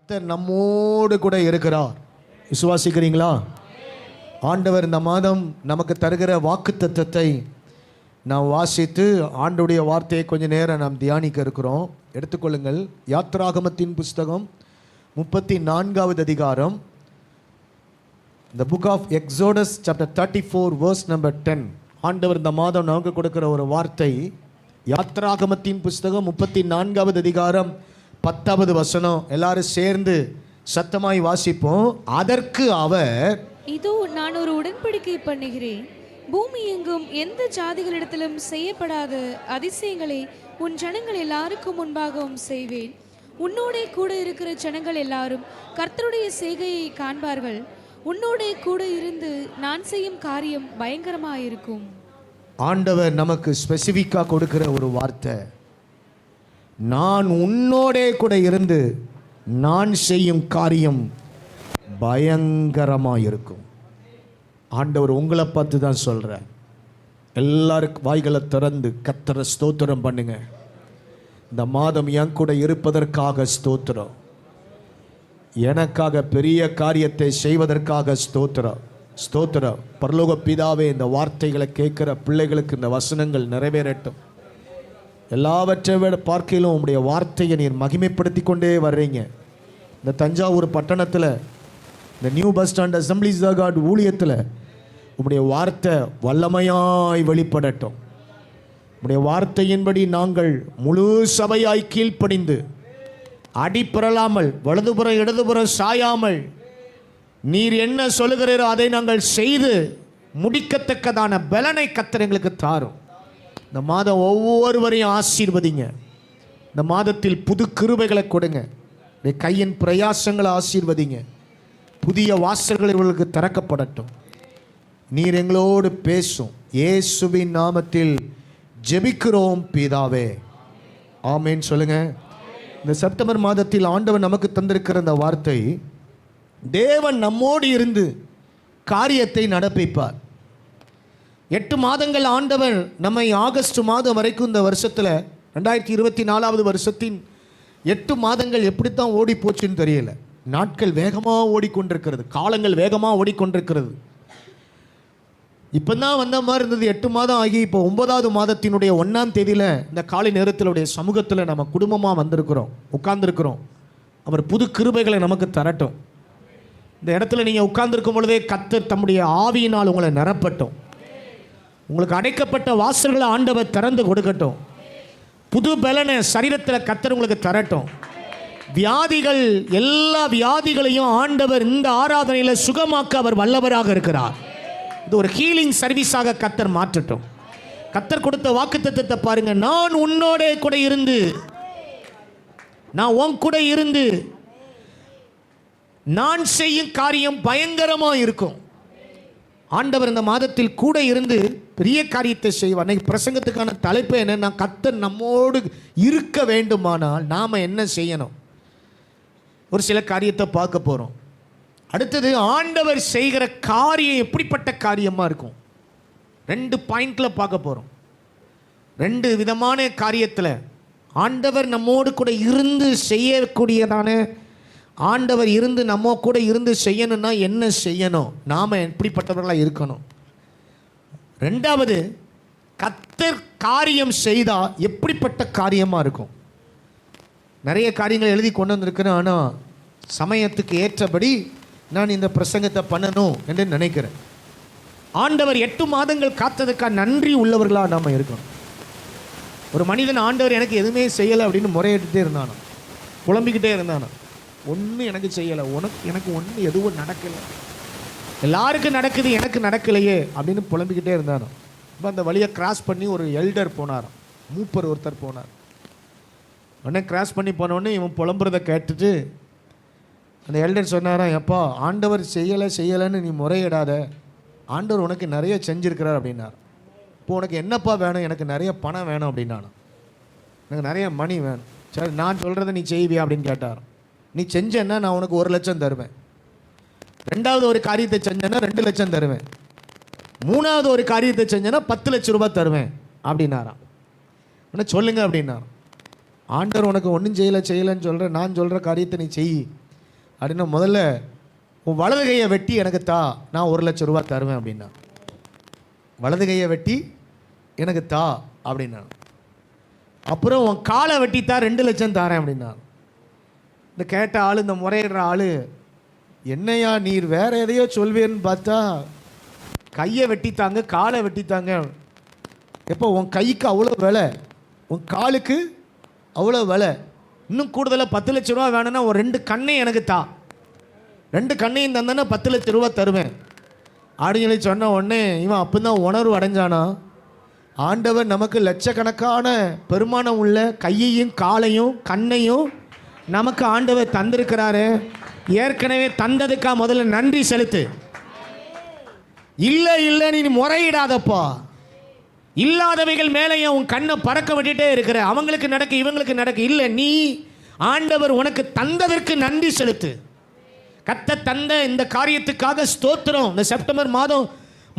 கர்த்தர் நம்மோடு கூட இருக்கிறார். விசுவாசிக்கிறீங்களா? ஆண்டவர் இந்த மாதம் நமக்கு தருகிற வாக்குத்தத்தத்தை நாம் வாசித்து ஆண்டுடைய வார்த்தையை கொஞ்ச நேரம் நாம் தியானிக்க இருக்கிறோம். எடுத்துக்கொள்ளுங்கள். யாத்ராகமத்தின் புஸ்தகம் 34வது அதிகாரம், The book of Exodus chapter 34 verse number 10. ஆண்டவர் இந்த மாதம் நமக்கு கொடுக்கிற ஒரு வார்த்தை, யாத்ராகமத்தின் புஸ்தகம் 34வது அதிகாரம் 10வது வசனம். எல்லாரும் சேர்ந்து சத்தமாய் வாசிப்போம். அதற்கு அவர், இதோ நான் ஒரு உடன்படிக்கை பண்ணுகிறேன், பூமி எங்கும் எந்த ஜாதிகளிடத்திலும் செய்யப்படாத அதிசயங்களை உன் ஜனங்கள் எல்லாருக்கும் முன்பாகவும் செய்வேன். உன்னோடே கூட இருக்கிற ஜனங்கள் எல்லாரும் கர்த்தருடைய செய்கையை காண்பார்கள். உன்னோடே கூட இருந்து நான் செய்யும் காரியம் பயங்கரமாயிருக்கும். ஆண்டவர் நமக்கு ஸ்பெசிஃபிக்காக கொடுக்கிற ஒரு வார்த்தை, நான் உன்னோடே கூட இருந்து நான் செய்யும் காரியம் பயங்கரமாயிருக்கும். ஆண்டவர் உங்களை பார்த்து தான் சொல்கிறேன். எல்லாருக்கும் வாய்களை திறந்து கர்த்தரை ஸ்தோத்திரம் பண்ணுங்க. இந்த மாதம் என் கூட இருப்பதற்காக ஸ்தோத்திரம், எனக்காக பெரிய காரியத்தை செய்வதற்காக ஸ்தோத்திரம். ஸ்தோத்திரம். பரலோக பிதாவே, இந்த வார்த்தைகளை கேட்குற பிள்ளைகளுக்கு இந்த வசனங்கள் நிறைவேறட்டும். எல்லாவற்றை விட பார்க்கையிலும் உங்களுடைய வார்த்தையை நீர் மகிமைப்படுத்தி கொண்டே வர்றீங்க. இந்த தஞ்சாவூர் பட்டணத்தில் இந்த new bus stand assemblies of god ஊழியத்தில் உங்களுடைய வார்த்தை வல்லமையாய் வெளிப்படட்டும். உங்களுடைய வார்த்தையின்படி நாங்கள் முழு சபையாய் கீழ்ப்படிந்து அடிப்பிரலாமல் வலதுபுறம் இடதுபுறம் சாயாமல் நீர் என்ன சொல்லுகிறீரோ அதை நாங்கள் செய்து முடிக்கத்தக்கதான பலனை கர்த்தர் எங்களுக்கு தாரும். இந்த மாதம் ஒவ்வொருவரையும் ஆசீர்வதிங்க. இந்த மாதத்தில் புது கிருபைகளை கொடுங்க. கையின் பிரயாசங்களை ஆசீர்வதிங்க. புதிய வாசல்கள் இவர்களுக்கு திறக்கப்படட்டும். நீர் எங்களோடு பேசும். இயேசுவின் நாமத்தில் ஜெபிக்கிறோம் பிதாவே, ஆமேன் சொல்லுங்க. இந்த செப்டம்பர் மாதத்தில் ஆண்டவர் நமக்கு தந்திருக்கிற இந்த வார்த்தை, தேவன் நம்மோடு இருந்து காரியத்தை நடப்பிப்பார். 8 மாதங்கள் ஆண்டவர் நம்மை ஆகஸ்ட் மாதம் வரைக்கும், இந்த வருஷத்தில் 2024வது வருஷத்தின் 8 மாதங்கள் எப்படித்தான் ஓடி போச்சுன்னு தெரியல. நாட்கள் வேகமாக ஓடிக்கொண்டிருக்கிறது, காலங்கள் வேகமாக ஓடிக்கொண்டிருக்கிறது. இப்போ தான் வந்த மாதிரி இருந்தது. 8 மாதம் ஆகி இப்போ 9வது மாதத்தினுடைய 1ஆம் தேதியில் இந்த காலை நேரத்தினுடைய சமூகத்தில் நம்ம குடும்பமாக வந்திருக்கிறோம், உட்கார்ந்துருக்கிறோம். அவர் புது கிருபைகளை நமக்கு தரட்டும். இந்த இடத்துல நீங்கள் உட்கார்ந்துருக்கும் பொழுதே கர்த்தர் தம்முடைய ஆவியினால் உங்களை நிரப்பட்டும். உங்களுக்கு அடைக்கப்பட்ட வாசல்களை ஆண்டவர் திறந்து கொடுக்கட்டும். புது பலனை சரீரத்தில் கர்த்தர் உங்களுக்கு தரட்டும். வியாதிகள், எல்லா வியாதிகளையும் ஆண்டவர் இந்த ஆராதனையில் சுகமாக்க அவர் வல்லவராக இருக்கிறார். இது ஒரு ஹீலிங் சர்வீஸாக கர்த்தர் மாற்றட்டும். கர்த்தர் கொடுத்த வாக்குத்தத்தத்தை பாருங்க. நான் உன்னோட கூட இருந்து, நான் உன் கூட இருந்து நான் செய்யும் காரியம் பயங்கரமா இருக்கும். ஆண்டவர் இந்த மாதத்தில் கூட இருந்து பெரிய காரியத்தை செய்வார். அன்னைக்கு பிரசங்கத்துக்கான தலைப்பு என்னன்னா, கர்த்தர் நம்மோடு இருக்க வேண்டுமானால் நாம் என்ன செய்யணும்? ஒரு சில காரியத்தை பார்க்க போகிறோம். அடுத்தது, ஆண்டவர் செய்கிற காரியம் எப்படிப்பட்ட காரியமாக இருக்கும்? 2 பாயிண்டில் பார்க்க போகிறோம். 2 விதமான காரியத்தில் ஆண்டவர் நம்மோடு கூட இருந்து செய்யக்கூடியதான, ஆண்டவர் இருந்து நம்ம கூட இருந்து செய்யணும்னா என்ன செய்யணும், நாம் எப்படிப்பட்டவர்களாக இருக்கணும். 2வது, கர்த்தர் காரியம் செய்தால் எப்படிப்பட்ட காரியமாக இருக்கும். நிறைய காரியங்கள் எழுதி கொண்டு வந்திருக்கிறேன். ஆனால் சமயத்துக்கு ஏற்றபடி நான் இந்த பிரசங்கத்தை பண்ணணும் என்று நினைக்கிறேன். ஆண்டவர் 8 மாதங்கள் காத்ததுக்காக நன்றி உள்ளவர்களாக நாம் இருக்கணும். ஒரு மனிதன் ஆண்டவர் எனக்கு எதுவுமே செய்யலை அப்படின்னு முறையிட்டே இருந்தானோ, புலம்பிக்கிட்டே இருந்தானோ, ஒன்றும் எனக்கு செய்யலை, எனக்கு ஒன்றும் எதுவும் நடக்கலை, எல்லாருக்கும் நடக்குது எனக்கு நடக்கலையே அப்படின்னு புலம்பிக்கிட்டே இருந்தானோ. இப்போ அந்த வழியை கிராஸ் பண்ணி ஒரு எல்டர் போனாராம், மூப்பர் ஒருத்தர் போனார். உடனே கிராஸ் பண்ணி போனோடனே இவன் புலம்புறதை கேட்டுட்டு அந்த எல்டர் சொன்னாராம், எப்பா, ஆண்டவர் செய்யலைன்னு நீ முறையிடாத, ஆண்டவர் உனக்கு நிறைய செஞ்சுருக்கிறார் அப்படின்னார். இப்போ உனக்கு என்னப்பா வேணும்? எனக்கு நிறைய பணம் வேணும் அப்படின்னாலும், எனக்கு நிறைய மணி வேணும். சரி, நான் சொல்கிறத நீ செய்வியா அப்படின்னு கேட்டார். நீ செஞ்சேன்னா நான் உனக்கு 1 லட்சம் தருவேன். 2வது ஒரு காரியத்தை செஞ்சேன்னா 2 லட்சம் தருவேன். 3வது ஒரு காரியத்தை செஞ்சேன்னா 10 லட்சம் ரூபாய் தருவேன் அப்படின்னாராம். உடனே சொல்லுங்க அப்படின்னாராம். ஆண்டவர் உனக்கு ஒன்றும் செய்யலைன்னு சொல்கிற, நான் சொல்கிற காரியத்தை நீ செய், அப்படின்னா முதல்ல உன் வலது கையை வெட்டி எனக்கு தா, நான் 1,00,000 ரூபா தருவேன் அப்படின்னா. வலது கையை வெட்டி எனக்கு தா அப்படின்னா. அப்புறம் உன் காலை வெட்டித்தா 2,00,000 தாரேன் அப்படின்னா. இந்த கேட்ட ஆள், இந்த முறையிடுற ஆள், என்னையா நீர் வேற எதையோ சொல்வேன்னு பார்த்தா கையை வெட்டித்தாங்க, காலை வெட்டித்தாங்க. எப்போ உன் கைக்கு அவ்வளோ விலை, உன் காலுக்கு அவ்வளோ விலை, இன்னும் கூடுதலாக 10,00,000 ரூபா வேணும்னா ஒரு 2 கண்ணையும் எனக்கு தா, 2 கண்ணையும் தந்தேன்னா 10,00,000 ரூபா தருவேன் அப்படின்னு சொல்லி சொன்ன உடனே இவன் அப்போ தான் உணர்வு அடைஞ்சானா, ஆண்டவர் நமக்கு லட்சக்கணக்கான பெருமானம் உள்ள கையையும் காலையும் கண்ணையும் நமக்கு ஆண்டவர் தந்திருக்கிறாரு. ஏற்கனவே தந்ததுக்கா முதல்ல நன்றி செலுத்து. இல்லை இல்லை நீ முறையிடாதப்பா. இல்லாதவைகள் மேலேயும் உன் கண்ணை பறக்க விட்டுட்டே இருக்கிற, அவங்களுக்கு நடக்கு இவங்களுக்கு நடக்கு. இல்லை, நீ ஆண்டவர் உனக்கு தந்ததற்கு நன்றி செலுத்து. கத்த தந்த இந்த காரியத்துக்காக ஸ்தோத்திரம். இந்த செப்டம்பர் மாதம்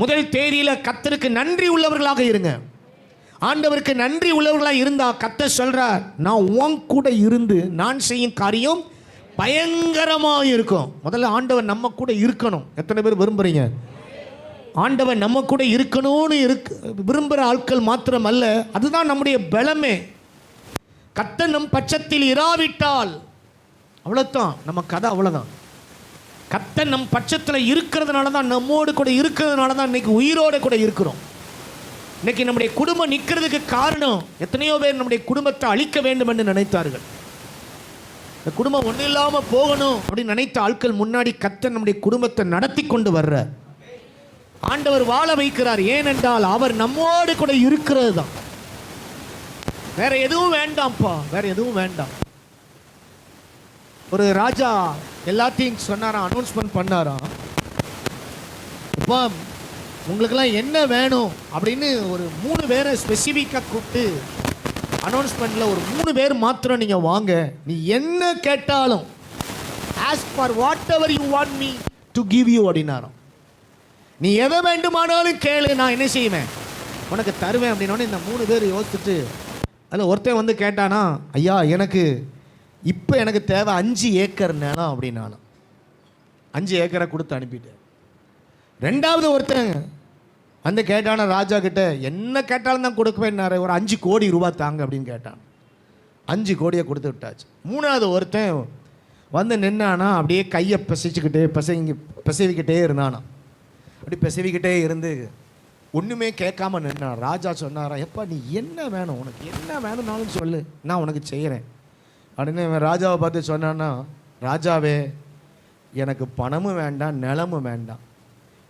1 தேதியில் கத்தருக்கு நன்றி உள்ளவர்களாக இருங்க. ஆண்டவருக்கு நன்றி உள்ளவர்களாக இருந்தா கத்த சொல்றார், நான் உன் கூட இருந்து நான் செய்யும் காரியம் பயங்கரமாக இருக்கும். முதல்ல ஆண்டவர் நம்ம கூட இருக்கணும். எத்தனை பேர் விரும்புறீங்க? ஆண்டவர் நம்ம கூட இருக்கணும்னு விரும்புகிற ஆட்கள் மாத்திரம் அல்ல, அதுதான் நம்முடைய பலமே. கத்த நம் பட்சத்தில் இராவிட்டால் அவ்வளோதான், நம்ம கதை அவ்வளோதான். கத்த நம் பட்சத்தில் இருக்கிறதுனால தான், நம்மோடு கூட இருக்கிறதுனால தான் இன்னைக்கு உயிரோடு கூட இருக்கிறோம். இன்னைக்கு நம்முடைய குடும்பம் நிற்கிறதுக்கு காரணம், எத்தனையோ பேர் நம்முடைய குடும்பத்தை அழிக்க வேண்டும் என்று நினைத்தார்கள். இந்த குடும்பம் ஒன்றும் இல்லாமல் போகணும் அப்படின்னு நினைத்த ஆட்கள் முன்னாடி கத்த நம்முடைய குடும்பத்தை நடத்தி கொண்டு வர்ற ஆண்டவர் வாழ வைக்கிறார். ஏனென்றால் அவர் நம்மோடு கூட இருக்கிறது தான். வேற எதுவும் வேண்டாம்ப்பா, வேற எதுவும் வேண்டாம். ஒரு ராஜா எல்லாத்தையும் சொன்னாராம், அனௌன்ஸ்மெண்ட் பண்ணாராம், இப்போ உங்களுக்கெல்லாம் என்ன வேணும் அப்படின்னு ஒரு 3 பேரை ஸ்பெசிஃபிக்காக கூப்பிட்டு அனௌன்ஸ்மெண்ட்டில் ஒரு 3 பேர் மாத்திரம் நீங்கள் வாங்க, நீ என்ன கேட்டாலும் ask for what ever you want me to give you அப்படின்னாராம். நீ எதை வேண்டுமானாலும் கேளு, நான் என்ன செய்வேன் உனக்கு தருவேன் அப்படின்னோடனே இந்த 3 பேர் யோசிச்சுட்டு அதில் ஒருத்தன் வந்து கேட்டானா, ஐயா எனக்கு இப்போ எனக்கு தேவை 5 ஏக்கர் நிலம் அப்படின்னானா. 5 ஏக்கரை கொடுத்து அனுப்பிட்டு 2வது ஒருத்தன் வந்து கேட்டானா ராஜா கிட்ட, என்ன கேட்டாலும் தான் கொடுக்குவேன்னாரு, ஒரு 5 கோடி ரூபா தாங்க அப்படின்னு கேட்டான். 5 கோடியை கொடுத்து விட்டாச்சு. 3வது ஒருத்தன் வந்து நின்னானா, அப்படியே கையை பிசைவிக்கிட்டே இருந்தானா. அப்படி பிசைவிக்கிட்டே இருந்து ஒன்றுமே கேட்காம நின்னான். ராஜா சொன்னாராம், எப்பா நீ என்ன வேணும், உனக்கு என்ன வேணும்னாலும் சொல்லு, நான் உனக்கு செய்கிறேன் அப்படின்னு. ராஜாவை பார்த்து சொன்னான்னா, ராஜாவே எனக்கு பணமும் வேண்டாம் நிலமும் வேண்டாம்,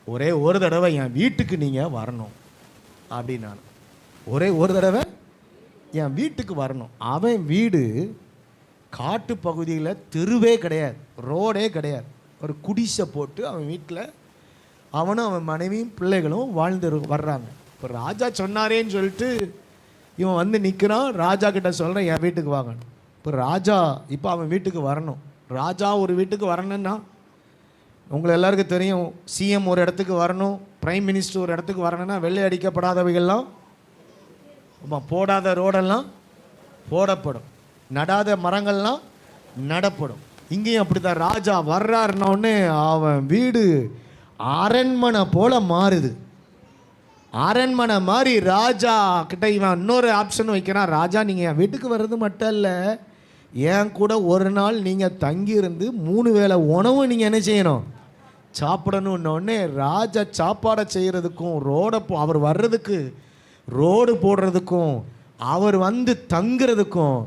ஒரே ஒரு தடவை என் வீட்டுக்கு நீங்கள் வரணும் அப்படின்னான். ஒரே ஒரு தடவை என் வீட்டுக்கு வரணும். அவன் வீடு காட்டு பகுதியில், தெருவே கிடையாது, ரோடே கிடையாது, ஒரு குடிசை போட்டு அவன் வீட்டில் அவனும் அவன் மனைவியும் பிள்ளைகளும் வாழ்ந்து வர்றாங்க. இப்போ ராஜா சொன்னாரேன்னு சொல்லிட்டு இவன் வந்து நிற்கிறான். ராஜா கிட்ட சொல்கிறேன் என் வீட்டுக்கு வாங்கணும். இப்போ ராஜா இப்போ அவன் வீட்டுக்கு வரணும். ராஜா ஒரு வீட்டுக்கு வரணுன்னா உங்களை எல்லாருக்கும் தெரியும், சிஎம் ஒரு இடத்துக்கு வரணும், பிரைம் மினிஸ்டர் ஒரு இடத்துக்கு வரணும்னா வெள்ளை அடிக்கப்படாதவைகள்லாம், போடாத ரோடெல்லாம் போடப்படும், நடாத மரங்கள்லாம் நடப்படும். இங்கேயும் அப்படி தான். ராஜா வர்றாருன்னொடனே அவன் வீடு அரண்மனை போல மாறுது. அரண்மனை மாதிரி ராஜா கிட்ட இவன் இன்னொரு ஆப்ஷன் வைக்கிறான். ராஜா நீங்கள் என் வீட்டுக்கு வர்றது மட்டும் இல்லை, என் கூட ஒரு நாள் நீங்கள் தங்கியிருந்து 3 வேளை உணவு நீங்கள் என்ன செய்யணும், சாப்பிடணுன்னொடனே ராஜா சாப்பாடை செய்கிறதுக்கும் அவர் வர்றதுக்கு ரோடு போடுறதுக்கும் அவர் வந்து தங்குறதுக்கும்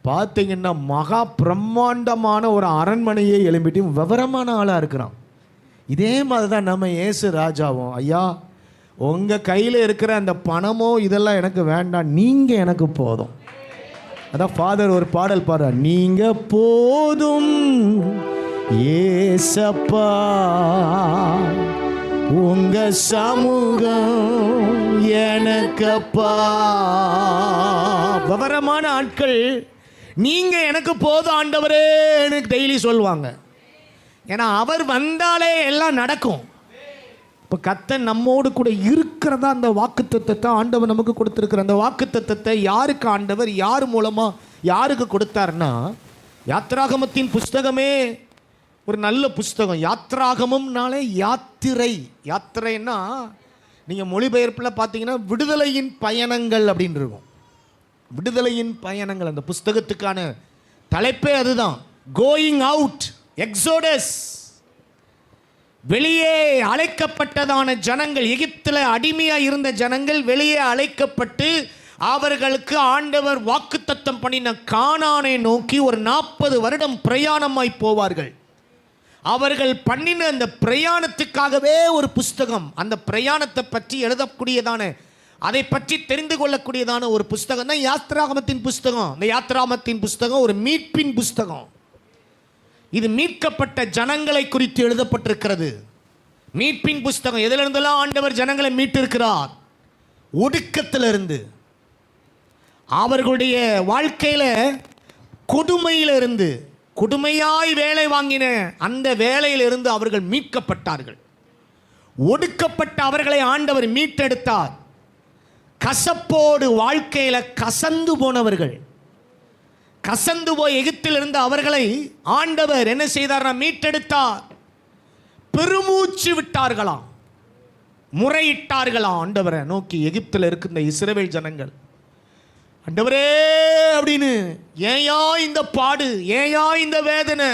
பார்த்தீங்கன்னா மகா பிரம்மாண்டமான ஒரு அரண்மனையை எழும்பிட்டு விவரமான ஆளாக இருக்கிறான். இதே மாதிரி தான் நம்ம இயேசு ராஜாவும், ஐயா உங்கள் கையில் இருக்கிற அந்த பணமோ இதெல்லாம் எனக்கு வேண்டாம், நீங்கள் எனக்கு போதும். அதான் ஃபாதர் ஒரு பாடல் பாடுறார், நீங்கள் போதும் ஏசப்பா உங்க சமூகம் எனக்கப்பா. விவரமான ஆட்கள் நீங்க எனக்கு போதும் ஆண்டவரே எனக்கு டெய்லி சொல்லுவாங்க. ஏன்னா அவர் வந்தாலே எல்லாம் நடக்கும். இப்போ கர்த்தர் நம்மோடு கூட இருக்கிறதா அந்த வாக்குத்தத்தத்தை ஆண்டவர் நமக்கு கொடுத்துருக்குற. அந்த வாக்குத்தத்தத்தை யாருக்கு ஆண்டவர் யார் மூலமாக யாருக்கு கொடுத்தாருன்னா, யாத்ராகமத்தின் புஸ்தகமே ஒரு நல்ல புஸ்தகம். யாத்ராகமம்னாலே யாத்திரை. யாத்திரைன்னா நீங்கள் மொழிபெயர்ப்பில் பார்த்தீங்கன்னா விடுதலையின் பயணங்கள் அப்படின்னு இருக்கும். விடுதலையின் பயணங்கள் அந்த புஸ்தகத்துக்கான தலைப்பே அதுதான். Going out, exodus. வெளியே அழைக்கப்பட்டதான ஜனங்கள், எகிப்தில் அடிமையாக இருந்த ஜனங்கள் வெளியே அழைக்கப்பட்டு அவர்களுக்கு ஆண்டவர் வாக்குத்தத்தம் பண்ணின கானானை நோக்கி ஒரு 40 வருடம் பிரயாணமாய் போவார்கள். அவர்கள் பண்ணின அந்த பிரயாணத்துக்காகவே ஒரு புஸ்தகம், அந்த பிரயாணத்தை பற்றி எழுதக்கூடியதான, அதை பற்றி தெரிந்து கொள்ளக்கூடியதான ஒரு புஸ்தகம் தான் யாத்ராகமத்தின் புஸ்தகம். இந்த யாத்ராகமத்தின் புஸ்தகம் ஒரு மீட்பின் புஸ்தகம். இது மீட்கப்பட்ட ஜனங்களை குறித்து எழுதப்பட்டிருக்கிறது. மீட்பின் புஸ்தகம். எதிலிருந்தெல்லாம் ஆண்டவர் ஜனங்களை மீட்டிருக்கிறார்? ஒடுக்கத்திலிருந்து, அவர்களுடைய வாழ்க்கையில கொடுமையிலிருந்து, கொடுமையாய் வேலை வாங்கின அந்த வேலையிலிருந்து அவர்கள் மீட்கப்பட்டார்கள். ஒடுக்கப்பட்ட அவர்களை ஆண்டவர் மீட்டெடுத்தார். கசப்போடு வாழ்க்கையில கசந்து போனவர்கள், கசந்து போய் எகிப்திலிருந்து அவர்களை ஆண்டவர் என்ன செய்தார்? மீட்டெடுத்தார். பெருமூச்சு விட்டார்களாம், முறையிட்டார்களாம் ஆண்டவரை நோக்கி. எகிப்தில் இருக்கின்ற இஸ்ரவேல் ஜனங்கள், ஆண்டவரே அப்படின்னு, ஏயா இந்த பாடு, ஏயா இந்த வேதனை?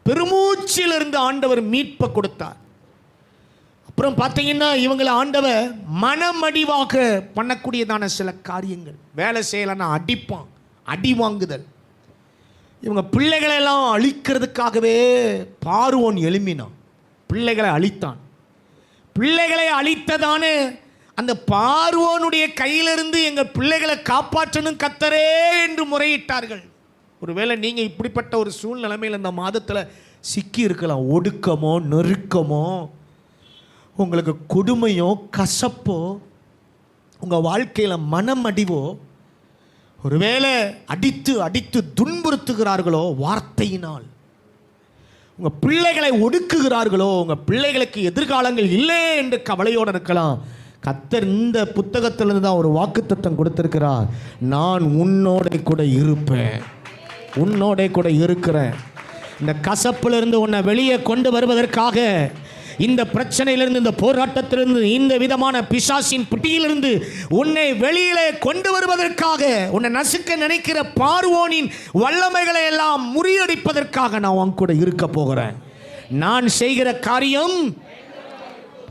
பெருமூச்சிலிருந்து ஆண்டவர் மீட்பை கொடுத்தார். அப்புறம் பார்த்தீங்கன்னா இவங்களை ஆண்டவர் மனமடிவாக பண்ணக்கூடியதான சில காரியங்கள். வேலை செய்யலைன்னா அடிப்பான், அடி வாங்குதல். இவங்க பிள்ளைகளெல்லாம் அழிக்கிறதுக்காகவே பார்வோன் எழும்பினான், பிள்ளைகளை அழித்தான். பிள்ளைகளை அழித்ததான அந்த பார்வோனுடைய கையிலிருந்து எங்கள் பிள்ளைகளை காப்பாற்றணும் கர்த்தரே என்று முறையிட்டார்கள். ஒருவேளை நீங்கள் இப்படிப்பட்ட ஒரு சூழ்நிலைமையில் இந்த மாதத்தில் சிக்கி இருக்கலாம். ஒடுக்கமோ, நெருக்கமோ, உங்களுக்கு கொடுமையோ, கசப்போ, உங்கள் வாழ்க்கையில் மனமடிவோ, ஒருவேளை அடித்து அடித்து துன்புறுத்துகிறார்களோ வார்த்தையினால், உங்கள் பிள்ளைகளை ஒடுக்குகிறார்களோ, உங்கள் பிள்ளைகளுக்கு எதிர்காலங்கள் இல்லை என்று கவலையோடு இருக்கலாம். கர்த்தர் இந்த புத்தகத்திலிருந்து தான் ஒரு வாக்குத்தத்தம் கொடுத்திருக்கிறார். நான் உன்னோட கூட இருப்பேன், உன்னோட கூட இருக்கிறேன். இந்த கசப்பிலிருந்து உன்னை வெளியே கொண்டு வருவதற்காக, இந்த பிரச்சனையிலிருந்து, இந்த போராட்டத்திலிருந்து, இந்த விதமான பிசாசின் பிடியிலிருந்து உன்னை வெளியிலே கொண்டு வருவதற்காக, உன்னை நசுக்க நினைக்கிற பார்வோனின் வல்லமைகளை எல்லாம் முறியடிப்பதற்காக நான் உன் கூட இருக்க போகிறேன். நான் செய்கிற காரியம்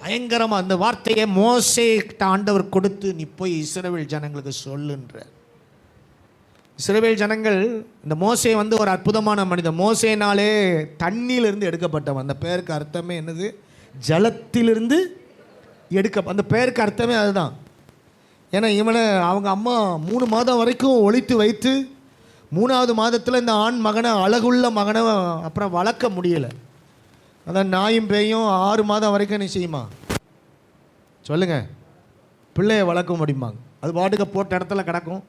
பயங்கரமா. அந்த வார்த்தையை மோசே கிட்ட ஆண்டவர் கொடுத்து, நீ போய் இஸ்ரவேல் ஜனங்களுக்கு சொல்லுன்ற. இஸ்ரவேல் ஜனங்கள், இந்த மோசே வந்து ஒரு அற்புதமான மனிதன். மோசேனாலே தண்ணியிலிருந்து எடுக்கப்பட்டவன். அந்த பேருக்கு அர்த்தமே என்னது? ஜலத்திலிருந்து எடுக்க. அந்த பேருக்கு அர்த்தமே அதுதான். ஏன்னா இவனை அவங்க அம்மா 3 மாதம் வரைக்கும் ஒளித்து வைத்து, 3ஆவது மாதத்தில் இந்த ஆண் மகனை, அழகுள்ள மகனை அப்புறம் வளர்க்க முடியலை. அதான் நாயும் பேயும் 6 மாதம் வரைக்கும் நீ செய்யுமா சொல்லுங்க, பிள்ளையை வளர்க்க முடியுமாங்க? அது பாட்டுக்கு போட்ட இடத்துல கிடக்கும்.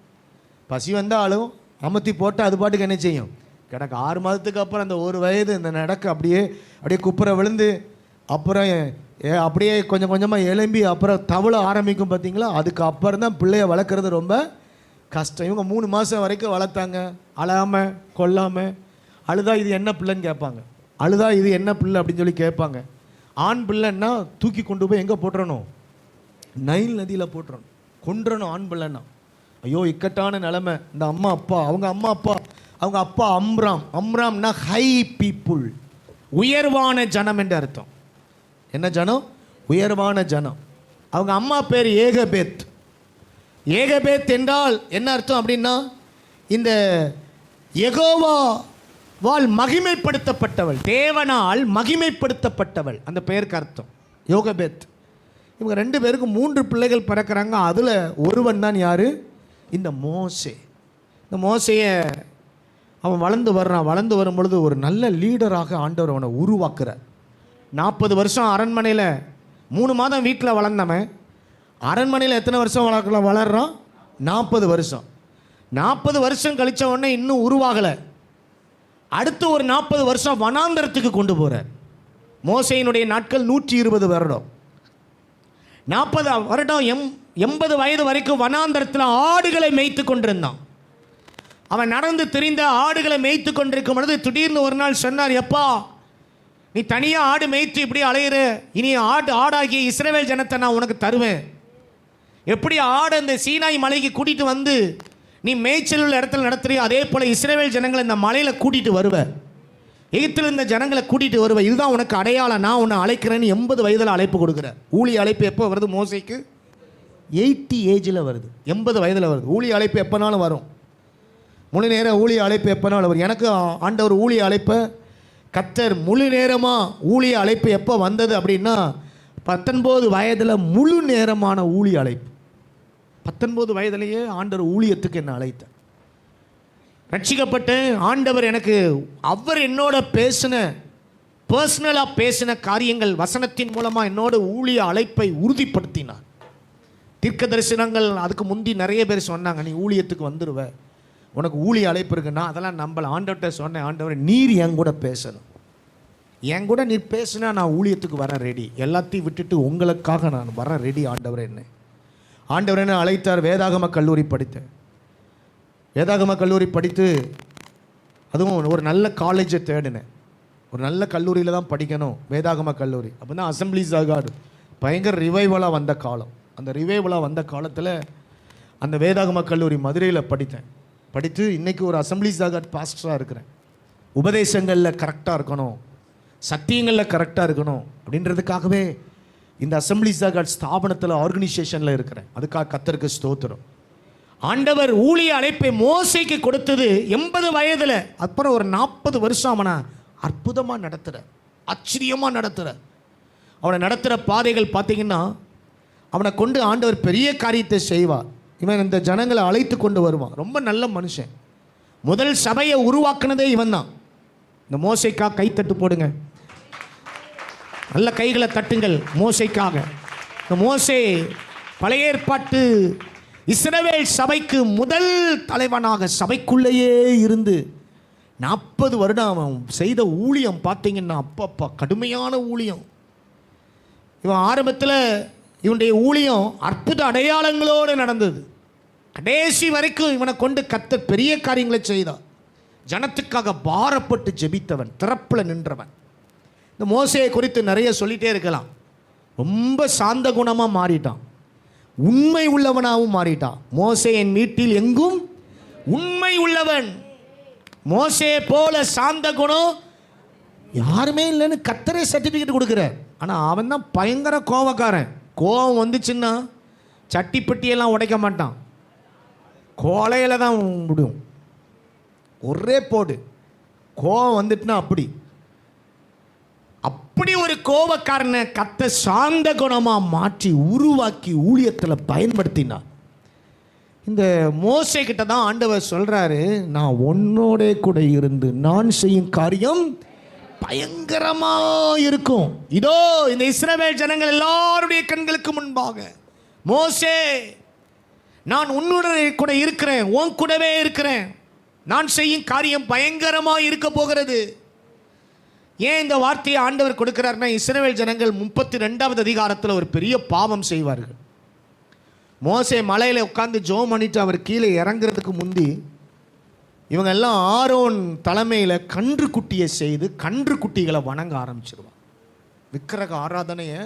பசி வந்தாலும் அமர்த்தி போட்டு அது பாட்டுக்கு என்ன செய்யும்? கிடக்கு. 6 மாதத்துக்கு அப்புறம் அந்த 1 வயது இந்த நடக்க அப்படியே குப்புற விழுந்து, அப்புறம் அப்படியே கொஞ்சம் கொஞ்சமாக எலும்பி அப்புறம் தவள ஆரம்பிக்கும் பார்த்தீங்களா? அதுக்கு அப்புறம் தான் பிள்ளையை வளர்க்குறது ரொம்ப கஷ்டம். இவங்க 3 மாதம் வரைக்கும் வளர்த்தாங்க. அழாமல் கொல்லாமல். அழுதா இது என்ன பிள்ளைன்னு கேட்பாங்க. அழுதா இது என்ன பிள்ளை அப்படின்னு சொல்லி கேட்பாங்க. ஆண் பிள்ளைன்னா தூக்கி கொண்டு போய் எங்கே போட்டுறணும்? நைல் நதியில் போட்டுறணும், கொன்றணும். ஆண் பிள்ளைன்னா ஐயோ இக்கட்டான நிலைமை. இந்த அம்மா அப்பா, அவங்க அப்பா அம்ராம். அம்ராம்னா ஹை பீப்புள், உயர்வான ஜனம் என்று அர்த்தம். என்ன ஜனம்? உயர்வான ஜனம். அவங்க அம்மா பேர் ஏகபேத். ஏகபேத் என்றால் என்ன அர்த்தம் அப்படின்னா, இந்த யெகோவா வால் மகிமைப்படுத்தப்பட்டவள், தேவனால் மகிமைப்படுத்தப்பட்டவள், அந்த பெயருக்கு அர்த்தம் யோகபேத். இவங்க 2 பேருக்கும் 3 பிள்ளைகள் பிறக்கிறாங்க. அதில் ஒருவன் தான் யார்? இந்த மோசே. இந்த மோசையை அவன் வளர்ந்து வர்றான். வளர்ந்து வரும் பொழுது ஒரு நல்ல லீடராக ஆண்டவர் அவனை உருவாக்குறார். 40 வருஷம் அரண்மனையில், 3 மாதம் வீட்டில் வளர்ந்தவன் அரண்மனையில் எத்தனை வருஷம் வளர்றான்? 40 வருஷம். 40 வருஷம் கழித்த உடனே இன்னும் உருவாகலை. அடுத்து ஒரு 40 வருஷம் வனாந்தரத்துக்கு கொண்டு போகிறார். மோசேயினுடைய நாட்கள் 120 வருடம். 40 வருடம் 80 வயது வரைக்கும் வனாந்தரத்தில் ஆடுகளை மேய்த்து கொண்டிருந்தான். அவன் நடந்து திரிந்த ஆடுகளை மேய்த்து கொண்டிருக்கும் பொழுது திடீர்னு ஒரு நாள் சொன்னார், எப்பா நீ தனியாக ஆடு மேய்த்து இப்படி அலையிற, இனி ஆடாகிய இஸ்ரவேல் ஜனத்தை நான் உனக்கு தருவேன். எப்படி ஆடு அந்த சீனாய் மலைக்கு கூட்டிகிட்டு வந்து நீ மேய்ச்சல் உள்ள இடத்துல நடத்துறியோ, அதே போல் இஸ்ரவேல் ஜனங்களை இந்த மலையில் கூட்டிகிட்டு வருவேன், எகிப்தில் இருந்த ஜனங்களை கூட்டிகிட்டு வருவேன், இதுதான் உனக்கு அடையாளம், நான் உன்னை அழைக்கிறேன்னு 80 வயதில் அழைப்பு கொடுக்குறேன். ஊழிய அழைப்பு எப்போ வருது? மோசேக்கு 80 ஏஜில் வருது, 80 வயதில் வருது. ஊழிய அழைப்பு எப்போனாலும் வரும், முழு நேரம் ஊழிய அழைப்பு எப்போனாலும் வரும். எனக்கு ஆண்டவர் ஊழிய அழைப்பை கர்த்தர் முழு நேரமாக ஊழிய அழைப்பு எப்போ வந்தது அப்படின்னா 19 வயதில் முழு நேரமான ஊழிய அழைப்பு. 19 வயதிலேயே ஆண்டவர் ஊழியத்துக்கு என்னை அழைத்தார். ரட்சிக்கப்பட்டு ஆண்டவர் எனக்கு அவர் என்னோட பர்சனலாக பேசின காரியங்கள் வசனத்தின் மூலமாக என்னோட ஊழிய அழைப்பை உறுதிப்படுத்தினார். தீர்க்க தரிசனங்கள் அதுக்கு முந்தி நிறைய பேர் சொன்னாங்க, நீ ஊழியத்துக்கு வந்துடுவ, உனக்கு ஊழிய அழைப்பு இருக்குன்னா அதெல்லாம் நம்பல. ஆண்டவர்கிட்ட சொன்னேன், ஆண்டவர் நீர் என் கூட பேசணும், என் கூட நீர் பேசுனா நான் ஊழியத்துக்கு வர ரெடி, எல்லாத்தையும் விட்டுட்டு உங்களுக்காக நான் வர ரெடி ஆண்டவர் என்ன அழைத்தார். வேதாகம கல்லூரி படித்தேன். வேதாகம கல்லூரி படித்து அதுவும் ஒரு நல்ல காலேஜை தேடினேன். ஒரு நல்ல கல்லூரியில் தான் படிக்கணும், வேதாகம கல்லூரி. அப்போ தான் அசம்பிளிஸ் ஆஃப் காட் பயங்கர ரிவைவலாக வந்த காலம். அந்த ரிவைவலாக வந்த காலத்தில் அந்த வேதாகம கல்லூரி மதுரையில் படித்து இன்றைக்கி ஒரு அசம்பிளிஸ் ஆஃப் காட் பாஸ்டராக இருக்கிறேன். உபதேசங்களில் கரெக்டாக இருக்கணும், சத்தியங்களில் கரெக்டாக இருக்கணும் அப்படின்றதுக்காகவே இந்த அசம்பிளிஸ் ஆஃப் காட் ஸ்தாபனத்தில் ஆர்கனைசேஷனில் இருக்கிறேன். அதுக்காக கர்த்தருக்கு ஸ்தோத்திரம். ஆண்டவர் ஊழிய அழைப்பை மோசேக்கு கொடுத்தது 80 வயதில். அப்புறம் ஒரு 40 வருஷம் அவனை அற்புதமாக நடத்துகிற, ஆச்சரியமாக நடத்துகிற, அவனை நடத்துகிற பாதைகள் பார்த்திங்கன்னா அவனை கொண்டு ஆண்டவர் பெரிய காரியத்தை செய்வார். இவன் இந்த ஜனங்களை அழைத்து கொண்டு வருவான். ரொம்ப நல்ல மனுஷன். முதல் சபையை உருவாக்குனதே இவன் தான். இந்த மோசேக்கா கைத்தட்டு போடுங்க, நல்ல கைகளை தட்டுங்கள் மோசேக்காக. இந்த மோசே பழைய ஏற்பாட்டு இஸ்ரவேல் சபைக்கு முதல் தலைவனாக சபைக்குள்ளேயே இருந்து 40 வருடம் அவன் செய்த ஊழியம் பார்த்தீங்கன்னா அப்பப்பா கடுமையான ஊழியம். இவன் ஆரம்பத்தில் இவனுடைய ஊழியம் அற்புத அடையாளங்களோடு நடந்தது. கடைசி வரைக்கும் இவனை கொண்டு கர்த்தர் பெரிய காரியங்களை செய்தான். ஜனத்துக்காக பாரப்பட்டு ஜெபித்தவன், திறப்பில் நின்றவன். இந்த மோசேயை குறித்து நிறைய சொல்லிகிட்டே இருக்கலாம். ரொம்ப சாந்த குணமாக மாறிட்டான், உண்மை உள்ளவனாகவும் மாறிட்டான். மோசே என் வீட்டில் எங்கும் உண்மை உள்ளவன். மோசே போல சாந்த குணம் யாருமே இல்லைன்னு கர்த்தரே சர்டிஃபிகேட் கொடுக்குறார். ஆனால் அவன் தான் பயங்கர கோபக்காரன். கோபம் வந்துச்சுன்னா சட்டிப்பட்டியெல்லாம் உடைக்க மாட்டான், கோலையில் தான் முடியும், ஒரே போடு. கோபம் வந்துட்டுனா அப்படி ஒரு கோபக்காரனை கர்த்தர் சாந்த குணமாக மாற்றி உருவாக்கி ஊழியத்தில் பயன்படுத்தினார். இந்த மோசே கிட்ட தான் ஆண்டவர் சொல்கிறாரு, நான் உன்னோட கூட இருந்து நான் செய்யும் காரியம் பயங்கரமாக இருக்கும். இதோ இந்த இஸ்ரவேல் ஜனங்கள் எல்லாருடைய கண்களுக்கு முன்பாக, மோசே நான் உன்னுடைய கூட இருக்கிறேன், உன் கூடவே இருக்கிறேன், நான் செய்யும் காரியம் பயங்கரமாக இருக்க போகிறது. ஏன் இந்த வார்த்தையை ஆண்டவர் கொடுக்கிறார்னா, இஸ்ரவேல் ஜனங்கள் 32வது அதிகாரத்தில் ஒரு பெரிய பாவம் செய்வார்கள். மோசே மலையில் உட்காந்து ஜெபம் பண்ணிட்டு அவர் கீழே இறங்குறதுக்கு முந்தி இவங்க எல்லாம் ஆரோன் தலைமையில் கன்று குட்டியை செய்து கன்று குட்டிகளை வணங்க ஆரம்பிச்சிருவாங்க, விக்கிரக ஆராதனையை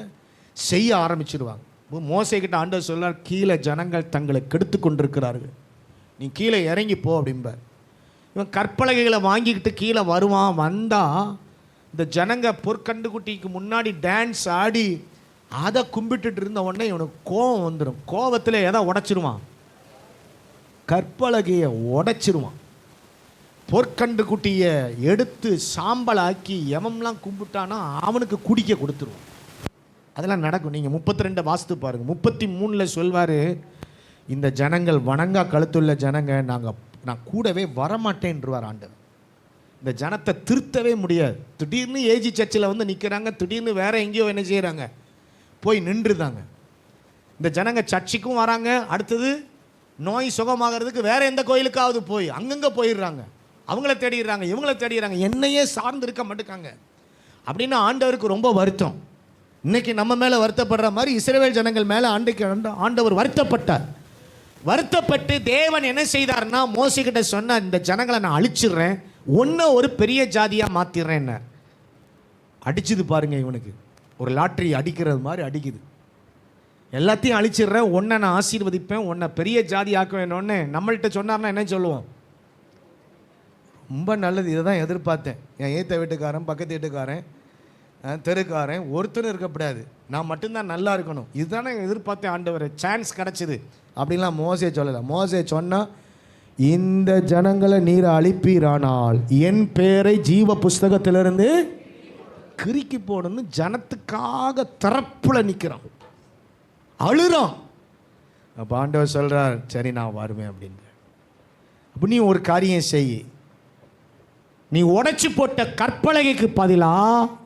செய்ய ஆரம்பிச்சிருவாங்க. மோசே கிட்ட ஆண்டவர் சொல்றார், கீழே ஜனங்கள் தங்களை கெடுத்து கொண்டிருக்கிறார்கள், நீ கீழே இறங்கி போ அப்படிம்பார். இவன் கற்பலகைகளை வாங்கிக்கிட்டு கீழே வருவான். வந்தால் இந்த ஜனங்க பொற்கண்டு குட்டிக்கு முன்னாடி டான்ஸ் ஆடி அதை கும்பிட்டுட்டு இருந்த உடனே இவனுக்கு கோபம் வந்துடும். கோபத்தில் எதை உடைச்சிருவான், கற்பலகையை உடைச்சிருவான். பொற்கண்டு குட்டியை எடுத்து சாம்பலாக்கி எவம்லாம் கும்பிட்டானா அவனுக்கு குடிக்க கொடுத்துருவான். அதெல்லாம் நடக்கும். நீங்கள் 32 வாஸ்து பாருங்கள். 33 சொல்வார், இந்த ஜனங்கள் வணங்கா கழுத்துள்ள ஜனங்க, நான் கூடவே வரமாட்டேன்ருவார் ஆண்டவர். இந்த ஜனத்தை திருத்தவே முடியாது. திடீர்னு ஏஜி சர்ச்சில் வந்து நிற்கிறாங்க, திடீர்னு வேற எங்கேயோ என்ன செய்கிறாங்க, போய் நின்றுதாங்க. இந்த ஜனங்க சர்ச்சுக்கும் வராங்க, அடுத்தது நோய் சுகமாகிறதுக்கு வேற எந்த கோயிலுக்காவது போய் அங்கங்கே போயிடுறாங்க, அவங்கள தேடிடுறாங்க, இவங்கள தேடிடுறாங்க, என்னையே சார்ந்து இருக்க மாட்டேங்காங்க அப்படின்னு ஆண்டவருக்கு ரொம்ப வருத்தம். இன்னைக்கு நம்ம மேலே வருத்தப்படுற மாதிரி இஸ்ரவேல் ஜனங்கள் மேலே ஆண்டவர் வருத்தப்பட்டார். வருத்தப்பட்டு தேவன் என்ன செய்தார்னா மோசே கிட்ட சொன்ன, இந்த ஜனங்களை நான் அழிச்சிடுறேன், ஒன்றை ஒரு பெரிய ஜாதியாக மாற்றிடுறேன். அடிச்சுது பாருங்க, இவனுக்கு ஒரு லாட்ரி அடிக்கிறது மாதிரி அடிக்குது. எல்லாத்தையும் அழிச்சிடுறேன், ஒன்றை நான் ஆசீர்வதிப்பேன், ஒன்றை பெரிய ஜாதி ஆக்குவேன்னு நம்மள்கிட்ட சொன்னார்னா என்ன சொல்லுவோம்? ரொம்ப நல்லது, இதை தான் எதிர்பார்த்தேன். என் ஏற்ற வீட்டுக்காரன், பக்கத்து வீட்டுக்காரன், தெருக்காரன் ஒருத்தரும் இருக்கக்கூடாது, நான் மட்டும்தான் நல்லா இருக்கணும், இதுதானே எதிர்பார்த்தேன் ஆண்டவரே, சான்ஸ் கிடச்சிது அப்படின்லாம் மோசே சொல்லலை. மோசே சொன்னால், இந்த ஜனங்களை நீர் அழிப்பீரானால் என் பேரை ஜீவ புஸ்தகத்திலிருந்து கிறுக்கி போடணும்னு ஜனத்துக்காக தரப்புல நிற்கிறான், அழுறான். அப்போ ஆண்டவர் சொல்கிறார், சரி நான் வருவேன் அப்படின்னு. அப்போ நீ ஒரு காரியம் செய், நீ உடைச்சி போட்ட கற்பலகைக்கு பதிலாக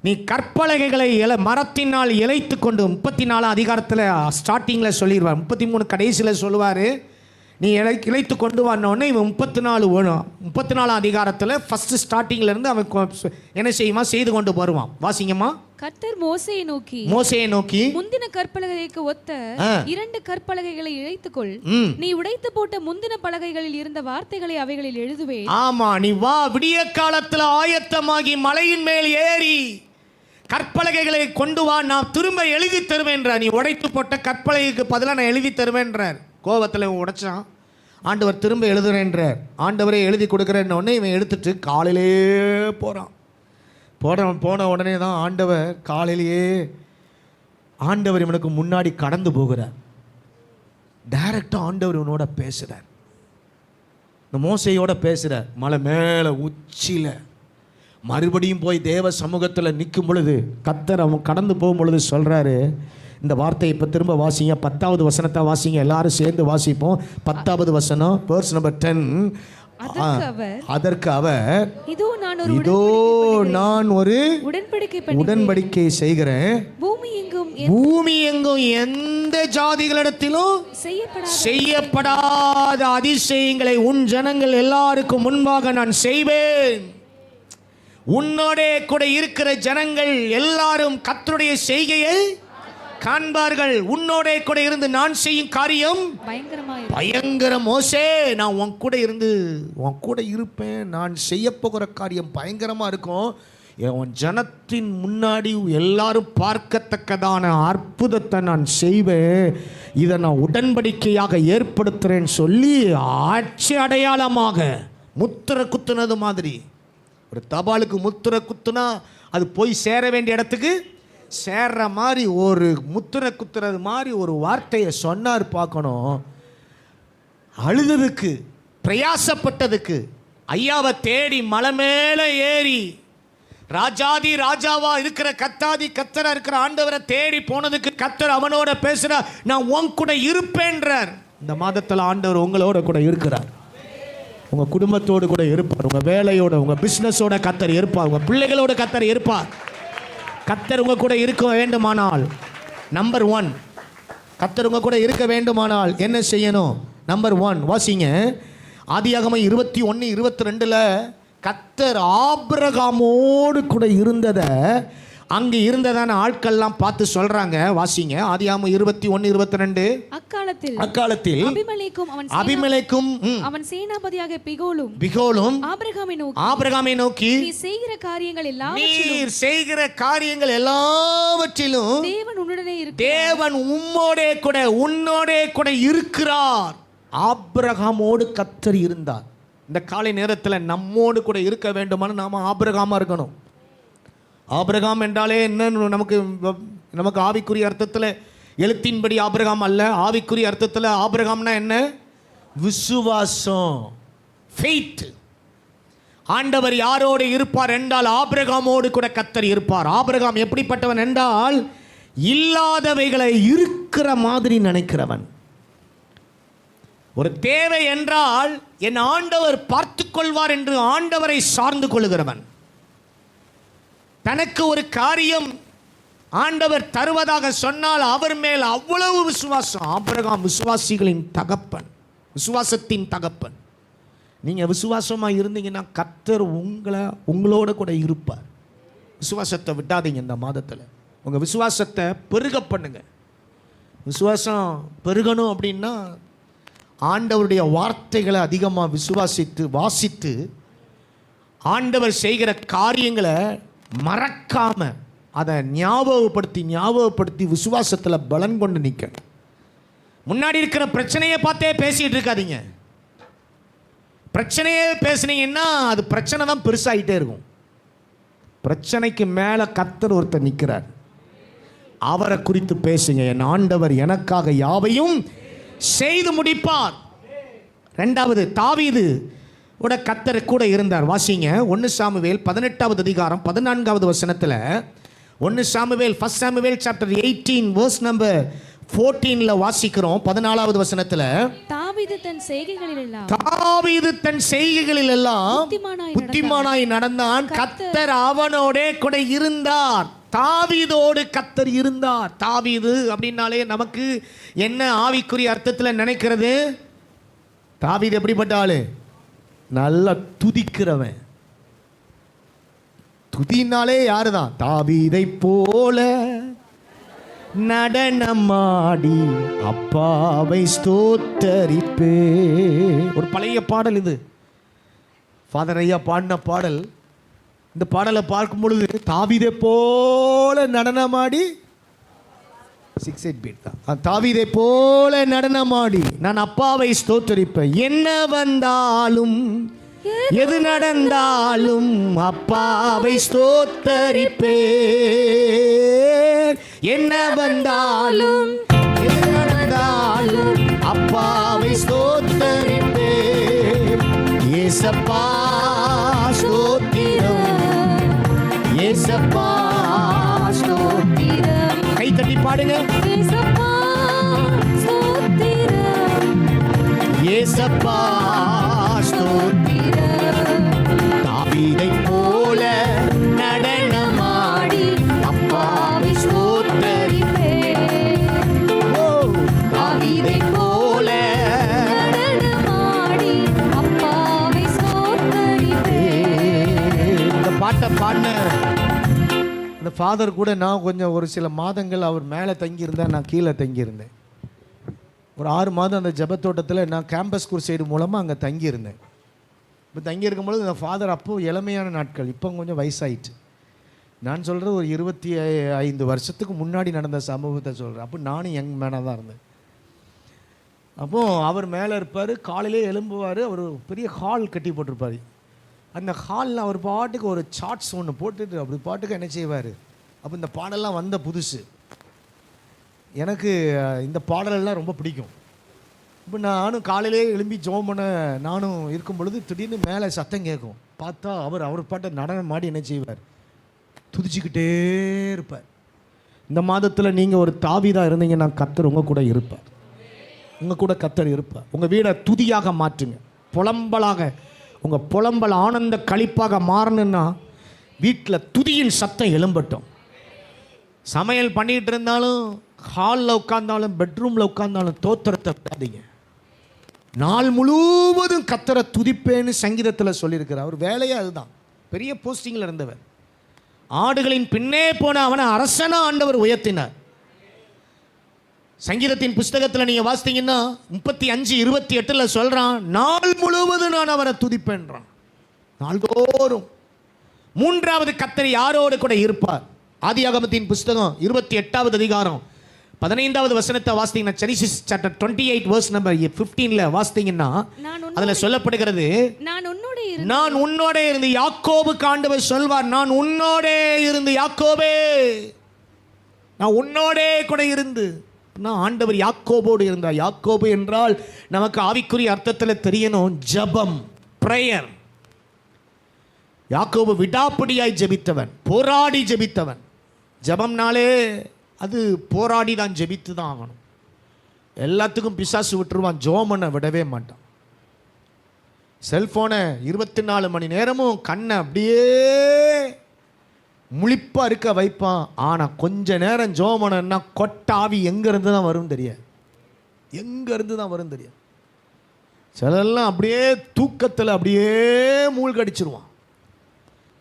நீ கற்பலகைகளை மரத்தினால் இழைத்து கொண்டு, 34 அதிகாரத்தில் ஸ்டார்டிங்கில் சொல்லிடுவார், 33 கடைசியில் சொல்லுவார், நீ இழைத்து கொண்டு வரணுன்னே இவன் 34 வேணும். 34 அதிகாரத்தில் ஃபஸ்ட்டு ஸ்டார்டிங்லேருந்து அவன் என்ன செய்யுமா செய்து கொண்டு வருவான். வாசிங்கம்மா. கர்த்தர் மோசேயை நோக்கி முந்தின கற்பலகைக்கு ஒத்த 2 கற்பலகைகளை இழைத்துக்கொள், நீ உடைத்து போட்ட முந்தின பலகைகளில் இருந்த வார்த்தைகளை அவைகளில் எழுதுவேன். ஆமா, நீ வா, விடிய காலத்தில் ஆயத்தமாகி மலையின் மேல் ஏறி கற்பலகைகளை கொண்டு வா, நான் திரும்ப எழுதி தருவேன்றார். நீ உடைத்து போட்ட கற்பலகைக்கு பதிலாக நான் எழுதி தருவேன்றார். கோபத்தில் இவன் உடைச்சான், ஆண்டவர் திரும்ப எழுதுறேன்றார். ஆண்டவரே எழுதி கொடுக்குறேன்னு இவன் எடுத்துட்டு காலையிலே போன உடனே தான் ஆண்டவர் காலையிலேயே ஆண்டவர் இவனுக்கு முன்னாடி கடந்து போகிறார். டைரக்டாக ஆண்டவர் இவனோட பேசுகிறார், இந்த மோசையோட பேசுகிறார். மலை மேலே உச்சியில் மறுபடியும் போய் தேவ சமூகத்தில் நிற்கும் பொழுது கர்த்தர் அவன் கடந்து போகும் பொழுது சொல்கிறாரு, இந்த வார்த்தையை இப்போ திரும்ப வாசிங்க, 10வது வசனத்தை வாசிங்க, எல்லாரும் சேர்ந்து வாசிப்போம். 10வது வசனம், வேர்ஸ் நம்பர் 10. அதற்கு அவர், இதோ நான் ஒரு உடன்படிக்கை செய்கிறேன், பூமி எங்கும் எந்த ஜாதிகளிடத்திலும் செய்யப்படாத அதிசயங்களை உன் ஜனங்கள் எல்லாருக்கும் முன்பாக நான் செய்வேன். உன்னோட கூட இருக்கிற ஜனங்கள் எல்லாரும் கர்த்தருடைய செய்கையை காண்பார்கள். உன்னோட கூட இருந்து நான் செய்யும் காரியம் பயங்கர. மோசே, நான் உன் கூட இருந்து உன் கூட இருப்பேன், நான் செய்ய போகிற காரியம் பயங்கரமாக இருக்கும், உன் ஜனத்தின் முன்னாடி எல்லாரும் பார்க்கத்தக்கதான அற்புதத்தை நான் செய்வேன், இதை நான் உடன்படிக்கையாக ஏற்படுத்துகிறேன்னு சொல்லி ஆட்சி அடையாளமாக முத்திரை குத்துனது மாதிரி, ஒரு தபாலுக்கு முத்திரை குத்துனா அது போய் சேர வேண்டிய இடத்துக்கு சேர்ற மாதிரி ஒரு முத்திரை குத்துறது மாதிரி ஒரு வார்த்தையை சொன்னார். பார்க்கணும், அழுததுக்கு பிரயாசப்பட்டதுக்கு, ஐயாவை தேடி மலை மேலே ஏறி ராஜாதி ராஜாவா இருக்கிற கத்தரா இருக்கிற ஆண்டவரை தேடி போனதுக்கு கத்தர் அவனோட பேசுற, நான் உன் கூட இருப்பேன்றார். இந்த மாதத்தில் ஆண்டவர் உங்களோட கூட இருக்கிறார், உங்கள் குடும்பத்தோடு கூட இருப்பார், உங்கள் வேலையோட உங்கள் பிஸ்னஸோட கத்தர் இருப்பார், உங்கள் பிள்ளைகளோட கத்தர் இருப்பார். கத்தர் உங்கள் கூட இருக்க வேண்டுமானால் நம்பர் 1, கத்தர் உங்கள் கூட இருக்க வேண்டுமானால் என்ன செய்யணும்? நம்பர் 1 வாசிங்க. ஆதியாகமம் 21:22 கத்தர் ஆபிரகாமோடு கூட இருந்ததை அங்கே இருந்ததான ஆட்கள்லாம் பார்த்து சொல்றாங்க. வாசிங்க. ஆதியாகமம் 21:22. அக்காலத்தில் அபிமெலேக்கும் அவன் சேனாபதியாக பிகோலும் ஆபிரகாமை நோக்கி நீர் செய்கிற காரியங்கள் எல்லாவற்றிலும் தேவன் உன்னோடே கூட இருக்கிறார். ஆபிரகாமோடு கர்த்தர் இருந்தார். இந்த காலை நேரத்தில் நம்மோடு கூட இருக்க வேண்டுமானால் நாம ஆபிரகாமா இருக்கணும். ஆபிரகாம் என்றாலே என்ன? நமக்கு ஆவிக்குரிய அர்த்தத்தில் எழுத்தின்படி ஆபிரகாம் அல்ல, ஆவிக்குரிய அர்த்தத்தில் ஆபிரகாம்னா என்ன? விசுவாசம், ஃபெய்த். ஆண்டவர் யாரோடு இருப்பார் என்றால் ஆபிரகாமோடு கூட கர்த்தர் இருப்பார். ஆபிரகாம் எப்படிப்பட்டவன் என்றால் இல்லாதவைகளை இருக்கிற மாதிரி நினைக்கிறவன். ஒரு தேவை என்றால் என் ஆண்டவர் பார்த்து கொள்வார் என்று ஆண்டவரை சார்ந்து கொள்கிறவன். தனக்கு ஒரு காரியம் ஆண்டவர் தருவதாக சொன்னால் அவர் மேல் அவ்வளவு விசுவாசம். ஆபிரகாம் விசுவாசிகளின் தகப்பன், விசுவாசத்தின் தகப்பன். நீங்கள் விசுவாசமாக இருந்தீங்கன்னா கர்த்தர் உங்களோட கூட இருப்பார். விசுவாசத்தை விட்டாதீங்க. இந்த மாதத்தில் உங்கள் விசுவாசத்தை பெருக பண்ணுங்க. விசுவாசம் பெருகணும் அப்படின்னா ஆண்டவருடைய வார்த்தைகளை அதிகமாக விசுவாசித்து வாசித்து ஆண்டவர் செய்கிற காரியங்களை மறக்காம அதை ஞாபகப்படுத்தி விசுவாசத்தில் பலன் கொண்டு நிற்க. முன்னாடி இருக்கிற பிரச்சனையை பார்த்தே பேசிட்டு இருக்காதீங்க. பிரச்சனையே பேசுனீங்கன்னா அது பிரச்சனை தான் பெருசாகிட்டே இருக்கும். பிரச்சனைக்கு மேலே கர்த்தர் ஒருத்தர் நிற்கிறார், அவரை குறித்து பேசுங்க. என் ஆண்டவர் எனக்காக யாவையும் செய்து முடிப்பார். ரெண்டாவது, தாவீது உட கர்த்தர் கூட இருந்தார். வாசிங்க 1 சாமுவேல் 18வது அதிகாரம் 14வது வசனத்தில். 1 Samuel 1 Samuel chapter 18 verse number 14ல வாசிக்கிறோம். 14வது வசனத்தில், தாவீது தன் செய்கைகளில் எல்லாம் புத்திமானாய் நடந்தான், கர்த்தர் அவனோடே கூட இருந்தார். தாவீதோடு கர்த்தர் இருந்தார். தாவீது அப்படின்னாலே நமக்கு என்ன ஆவிக்குரிய அர்த்தத்தில் நினைக்கிறது? தாவீது எப்படிப்பட்ட ஆளு? நல்லா துதிக்கிறவன். துதினாலே யாரு தான்? தாவீதை போல நடனமாடி அப்பாவை ஸ்தோத்தரிப்பே. ஒரு பழைய பாடல் இது, ஃபாதர் ஐயா பாடின பாடல். இந்த பாடலை பார்க்கும் பொழுது தாவீதை போல நடனமாடி 6-8 பீட் தான். தாவீதை போல நடனமாடி நான் அப்பாவை ஸ்தோத்தரிப்பேன். என்ன வந்தாலும் எது நடந்தாலும் அப்பாவை ஸ்தோத்தரிப்பேன். என்ன வந்தாலும் எது நடந்தாலும் அப்பாவை ஸ்தோத்தரிப்பேன். ஏசப்பா ஸ்தோத்திரம், ஏசப்பா ஸ்தோத்திரம். கை தட்டி பாடுங்க. ஏசப்பா ஸ்தோத்திரம், ஏசப்பா ஸ்தோத்திரம். தாவீதை போல நடனமாடி அப்பாவை ஸ்தோத்தரிப்பேன். தாவீதை போல நடனமாடி அப்பாவை ஸ்தோத்தரிப்பேன். இந்த பாட்டை பாடின அந்த ஃபாதர் கூட நான் கொஞ்சம் ஒரு சில மாதங்கள் அவர் மேலே தங்கியிருந்தேன், நான் கீழே தங்கியிருந்தேன். ஒரு 6 மாதம் அந்த ஜெபத்தோட்டத்தில் நான் கேம்பஸ் குருசைடு மூலமாக அங்கே தங்கியிருந்தேன். இப்போ தங்கியிருக்கும்பொழுது அந்த ஃபாதர் அப்போது இளமையான நாட்கள், இப்போ கொஞ்சம் வயசாயிட்டு. நான் சொல்கிறது ஒரு 25 வருஷத்துக்கு முன்னாடி நடந்த சம்பவத்தை சொல்கிறேன். அப்போ நானும் யங் மேனாக தான் இருந்தேன். அப்போது அவர் மேலே இருப்பார், காலையிலே எழும்புவார். அவர் பெரிய ஹால் கட்டி போட்டிருப்பார். அந்த ஹாலில் அவர் பாட்டுக்கு ஒரு சார்ட்ஸ் ஒன்று போட்டுட்டு அப்படி பாட்டுக்கு என்ன செய்வார். அப்போ இந்த பாடலாம் வந்த புதுசு, எனக்கு இந்த பாடலெல்லாம் ரொம்ப பிடிக்கும். இப்போ நானும் காலையிலே எழும்பி ஜோம் பண்ண நானும் இருக்கும் பொழுது திடீர்னு மேலே சத்தம் கேட்கும். பார்த்தா அவர் பாட்டை நடனம் மாடி என்ன செய்வார், துதிச்சுக்கிட்டே இருப்பார். இந்த மாதத்தில் நீங்கள் ஒரு தாவீதாக இருந்தீங்கன்னா கர்த்தர் உங்கள் கூட இருப்பார். உங்கள் கூட கர்த்தர் இருப்பார். உங்கள் வீடை துதியாக மாற்றுங்க, புலம்பலாக. உங்கள் புலம்பல் ஆனந்த களிப்பாக மாறணுன்னா வீட்டில் துதியின் சத்தம் எழும்பட்டும். சமையல் பண்ணிகிட்டு இருந்தாலும், ஹாலில் உட்கார்ந்தாலும், பெட்ரூமில் உட்கார்ந்தாலும் தோத்திரத்தை விடாதீங்க. நாள் முழுவதும் கர்த்தரை துதிப்பேன்னு சங்கீதத்தில் சொல்லியிருக்கிறார். அவர் வேலையே அதுதான். பெரிய போஸ்டிங்கில் இருந்தவர். ஆடுகளின் பின்னே போன அவனை அரசனா ஆண்டவர் உயர்த்தினார். சங்கீதத்தின் புஸ்தகத்தில் நீங்கள் வாசித்தீங்கன்னா 35:28 சொல்கிறான், நாள் முழுவதும் நான் அவரை துதிப்பேன்றான். நாள்தோறும். 3வது கர்த்தர் யாரோடு கூட இருப்பார். ஆதியாகமத்தின் புஸ்தகம் 28வது அதிகாரம் 15வது வசனத்தை வாசித்தீங்கன்னா, ஜெனசிஸ் சாப்டர் 28 verse நம்பர் 15ல வாசித்தீங்கன்னா அதில் சொல்லப்படுகிறது, நான் உன்னோட இருந்து யாக்கோபுக்கு ஆண்டவர் சொல்வார், நான் உன்னோட இருந்து யாக்கோபே, நான் உன்னோடே கூட இருந்து. நான் ஆண்டவர் யாக்கோபோடு இருந்தார். யாக்கோபு என்றால் நமக்கு ஆவிக்குரிய அர்த்தத்தில் தெரியணும், ஜபம், பிரேயர். யாக்கோபு விடாப்பிடியாய் ஜெபித்தவன், போராடி ஜெபித்தவன். ஜபம்னாலே அது போராடி தான் ஜெபித்து தான் ஆகணும். எல்லாத்துக்கும் பிசாசு விட்டுருவான், ஜோமனை விடவே மாட்டான். செல்ஃபோனை 24 மணி நேரமும் கண்ணை அப்படியே முழிப்பாக இருக்க வைப்பான். ஆனால் கொஞ்ச நேரம் ஜோமனன்னா கொட்டாவி எங்கேருந்து தான் வரும் தெரியாது, எங்கேருந்து தான் வரும் தெரியாது. சிலரெல்லாம் அப்படியே தூக்கத்தில் அப்படியே மூழ்கடிச்சிருவான்.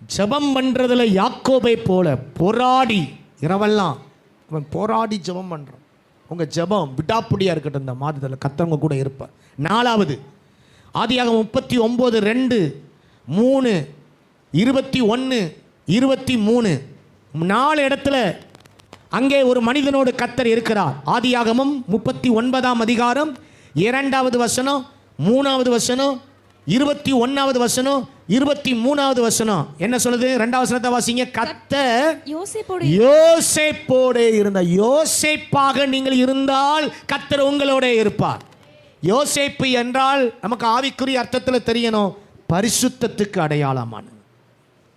ஜபம் பண்ணுறதுல யாக்கோபை போல போராடி, இரவெல்லாம் அவன் போராடி ஜபம் பண்ணுறான். உங்கள் ஜெபம் விடாப்பிடியாக இருக்கட்டும். இந்த மாதத்தில் கர்த்தர் கூட இருப்பார். 4வது ஆதியாகமம் 39:2, 3, 21, 23 4 இடத்துல அங்கே ஒரு மனிதனோடு கர்த்தர் இருக்கிறார். ஆதியாகமம் 39ஆம் அதிகாரம் 2வது வசனம், 3வது வசனம், 21வது வசனம், 23வது வசனம் என்ன சொல்லுது? 2வது வசனத்தை வாசிங்க. கர்த்தர் யோசேப்போடே இருந்தார். யோசேப்பாக நீங்கள் இருந்தால் கர்த்தர் உங்களோட இருப்பார். யோசேப்பு என்றால் நமக்கு ஆவிக்குரிய அர்த்தத்தில் தெரியணும், பரிசுத்தத்துக்கு அடையாளமான.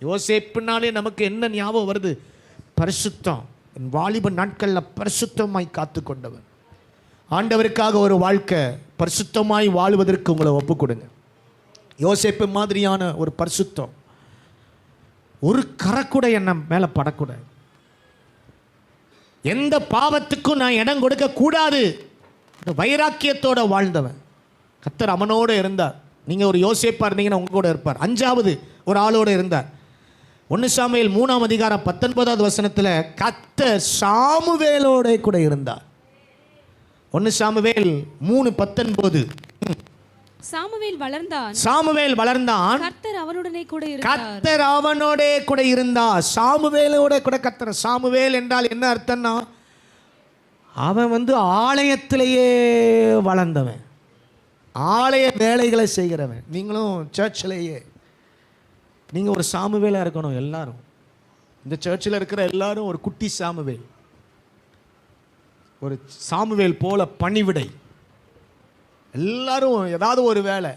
யோசேப்புனாலே நமக்கு என்ன ஞாபகம் வருது? பரிசுத்தம். வாலிப நாட்களில் பரிசுத்தமாய் காத்து கொண்டவர். ஆண்டவருக்காக ஒரு வாழ்க்கை பரிசுத்தமாய் வாழ்வதற்கு உங்களை ஒப்பு கொடுங்க. யோசேப்பு மாதிரியான ஒரு பரிசுத்தம், ஒரு கரக்கூட என்ன மேலே படக்கூடாது. எந்த பாவத்துக்கும் நான் இடம் கொடுக்க கூடாது. வைராக்கியத்தோட வாழ்ந்தவன். கர்த்தர் அவனோடு இருந்தார். நீங்கள் ஒரு யோசேப்பா இருந்தீங்கன்னா உங்க கூட இருப்பார். 5வது ஒரு ஆளோடு இருந்தார். 1 சாமுவேல் 3ஆம் அதிகாரம் 19வது வசனத்தில் கர்த்தர் சாமுவேலோட கூட இருந்தார். 1 சாமுவேல் 3:19 சாமுவேல் வளர்ந்தான், கர்த்தர் அவனோடே கூட இருந்தார். சாமுவேலோட கூட கர்த்தர். சாமுவேல் என்றால் என்ன அர்த்தம்னா, அவன் ஆலயத்திலேயே வளர்ந்தவன், ஆலய வேலைகளை செய்கிறவன். நீங்களும் சர்ச்சிலேயே நீங்கள் ஒரு சாமுவேலாக இருக்கணும். எல்லாரும் இந்த சர்ச்சில் இருக்கிற எல்லாரும் ஒரு குட்டி சாமுவேல், ஒரு சாமுவேல் போல பணிவிடை. எல்லாரும் ஏதாவது ஒரு வேலை.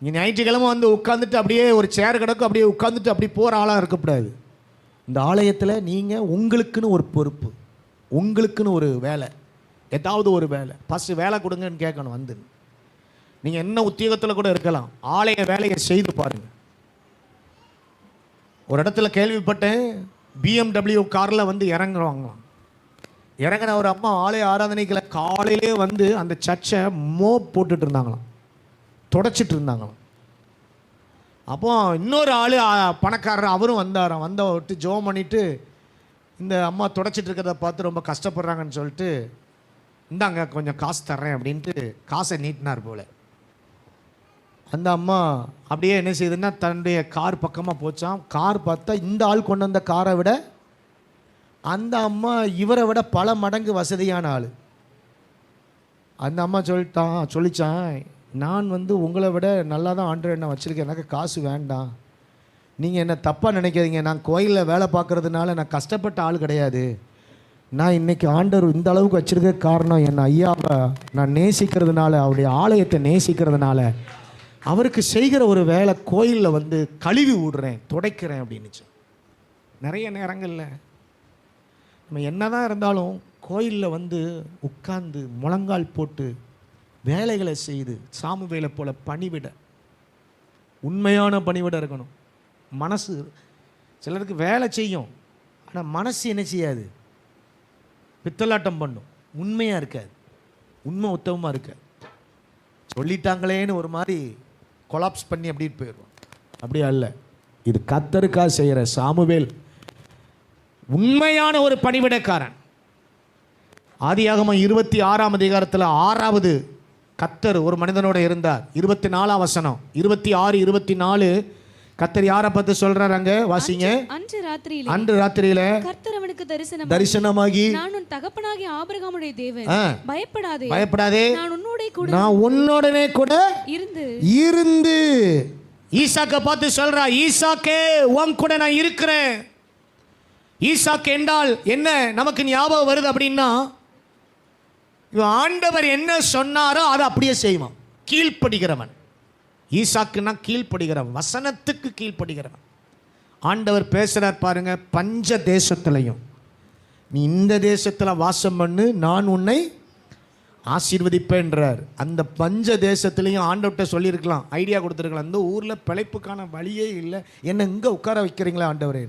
நீங்கள் ஞாயிற்றுக்கிழமை உட்காந்துட்டு அப்படியே ஒரு சேர் கிடக்கும், அப்படியே உட்காந்துட்டு அப்படி போகிற ஆளாக இருக்கக்கூடாது. இந்த ஆலயத்தில் நீங்கள் உங்களுக்குன்னு ஒரு பொறுப்பு, உங்களுக்குன்னு ஒரு வேலை, ஏதாவது ஒரு வேலை. ஃபஸ்ட்டு வேலை கொடுங்கன்னு கேட்கணும். நீங்கள் என்ன உத்தியோகத்தில் கூட இருக்கலாம், ஆலய வேலையை செய்து பாருங்கள். ஒரு இடத்துல கேள்விப்பட்டேன், BMW காரில் இறங்குவாங்களாம். இறங்கின ஒரு அம்மா ஆலய ஆராதனைகளை காலையிலே அந்த சர்ச்சை போட்டுட்டு இருந்தாங்களாம், தொடச்சிட்டு இருந்தாங்களாம். அப்போ இன்னொரு ஆள் பணக்காரர் அவரும் வந்தாராம். விட்டு ஜோம் பண்ணிவிட்டு இந்த அம்மா தொடச்சிட்டு இருக்கிறத பார்த்து ரொம்ப கஷ்டப்படுறாங்கன்னு சொல்லிட்டு, இந்தாங்க கொஞ்சம் காசு தர்றேன் அப்படின்ட்டு காசை நீட்டினார் போல். அந்த அம்மா அப்படியே என்ன செய்யுதுன்னா தன்னுடைய கார் பக்கமாக போச்சான். கார் பார்த்தா இந்த ஆள் கொண்டு வந்த காரை விட அந்த அம்மா இவரை விட பல மடங்கு வசதியான ஆள். அந்த அம்மா சொல்லிச்சான், நான் உங்களை விட நல்லா தான் ஆண்டவர் என்ன வச்சுருக்கேன், எனக்கு காசு வேண்டாம், நீங்கள் என்ன தப்பாக நினைக்காதீங்க, நான் கோயிலில் வேலை பார்க்குறதுனால நான் கஷ்டப்பட்ட ஆள் கிடையாது. நான் இன்றைக்கி ஆண்டவர் இந்த அளவுக்கு வச்சுருக்க காரணம் என் ஐயாவை நான் நேசிக்கிறதுனால, அவருடைய ஆலயத்தை நேசிக்கிறதுனால, அவருக்கு செய்கிற ஒரு வேலை கோயிலில் கழுவி விடுறேன், துடைக்கிறேன் அப்படின்னுச்சு. நிறைய நேரங்களில் நம்ம என்ன தான் இருந்தாலும் கோயிலில் உட்கார்ந்து முழங்கால் போட்டு வேலைகளை செய்து சாமுவேலை போல பணிவிட, உண்மையான பணிவிட இருக்கணும். மனசு சிலருக்கு வேலை செய்யும், ஆனால் மனசு என்ன செய்யாது, பித்தலாட்டம் பண்ணும், உண்மையாக இருக்காது, உண்மை உத்தமமாக இருக்காது. சொல்லிட்டாங்களேன்னு ஒரு மாதிரி கொலாப்ஸ் பண்ணி அப்படிட்டு போயிடுவோம். அப்படியே அல்ல, இது கர்த்தருக்காக செய்கிற சாமுவேல் உண்மையான ஒரு பணிவிடைக்காரன். ஆதியாகமம் 26ஆம் அதிகாரத்தில் 6வது கர்த்தர் ஒரு மனிதனோட இருந்தார். 24ஆம் வசனம், 26, 24 கர்த்தர் யாரை பார்த்து சொல்றாரு அங்க வாசிங்க. அன்று ராத்திரியில கர்த்தர் அவனுக்கு தரிசனமாகி, நான் உன் தகப்பனாகிய ஆபிரகாமுடைய தேவன், பயப்படாதே, நான் உன்னோடனே கூட இருந்து ஈசாக்கை பார்த்து சொல்றா, ஈசாக்கே உன் கூட நான் இருக்கிறேன். ஈசாக்கு என்றால் என்ன நமக்கு ஞாபகம் வருது அப்படின்னா, ஆண்டவர் என்ன சொன்னாரோ அதை அப்படியே செய்வான், கீழ்ப்படுகிறவன். ஈசாக்குன்னா கீழ்ப்படுகிறவன், வசனத்துக்கு கீழ்ப்படுகிறவன். ஆண்டவர் பேசுகிறார் பாருங்க, பஞ்ச தேசத்திலையும் நீ இந்த தேசத்தில் வாசம் பண்ணு, நான் உன்னை ஆசீர்வதிப்பேன்றார். அந்த பஞ்ச தேசத்துலையும் ஆண்டவர்கிட்ட சொல்லியிருக்கலாம், ஐடியா கொடுத்துருக்கலாம், இந்த ஊரில் பிழைப்புக்கான வழியே இல்லை, என்ன இங்கே உட்கார வைக்கிறீங்களா ஆண்டவரே.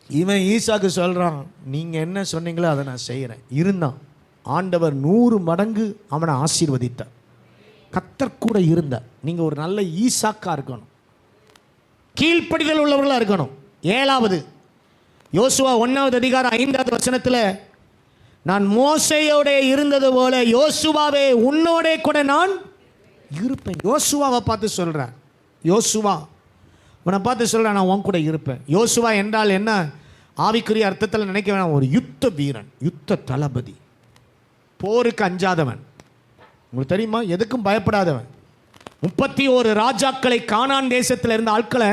இவன் ஈசாக்கு சொல்கிறான், நீங்கள் என்ன சொன்னீங்களோ அதை நான் செய்கிறேன். இருந்தான். ஆண்டவர் 100 மடங்கு அவனை ஆசீர்வதித்தார். கர்த்தர் கூட இருந்தார். நீங்கள் ஒரு நல்ல ஈசாக்கா இருக்கணும், கீழ்ப்படிதல் உள்ளவர்களாக இருக்கணும். 7வது யோசுவா 1வது அதிகாரம் 5வது வசனத்தில், நான் மோசையோட இருந்தது போல யோசுவாவே உன்னோட கூட நான் இருப்பேன். யோசுவாவை பார்த்து சொல்கிறேன். யோசுவா உன்னை பார்த்து சொல்கிறேன், நான் உன் கூட இருப்பேன். யோசுவா என்றால் என்ன? ஆவிக்குரிய அர்த்தத்தில் நினைக்க வேணாம், ஒரு யுத்த வீரன், யுத்த தளபதி, போருக்கு அஞ்சாதவன். உங்களுக்கு தெரியுமா? எதுக்கும் பயப்படாதவன். 31 ராஜாக்களை, கானான் தேசத்தில் இருந்த ஆட்களை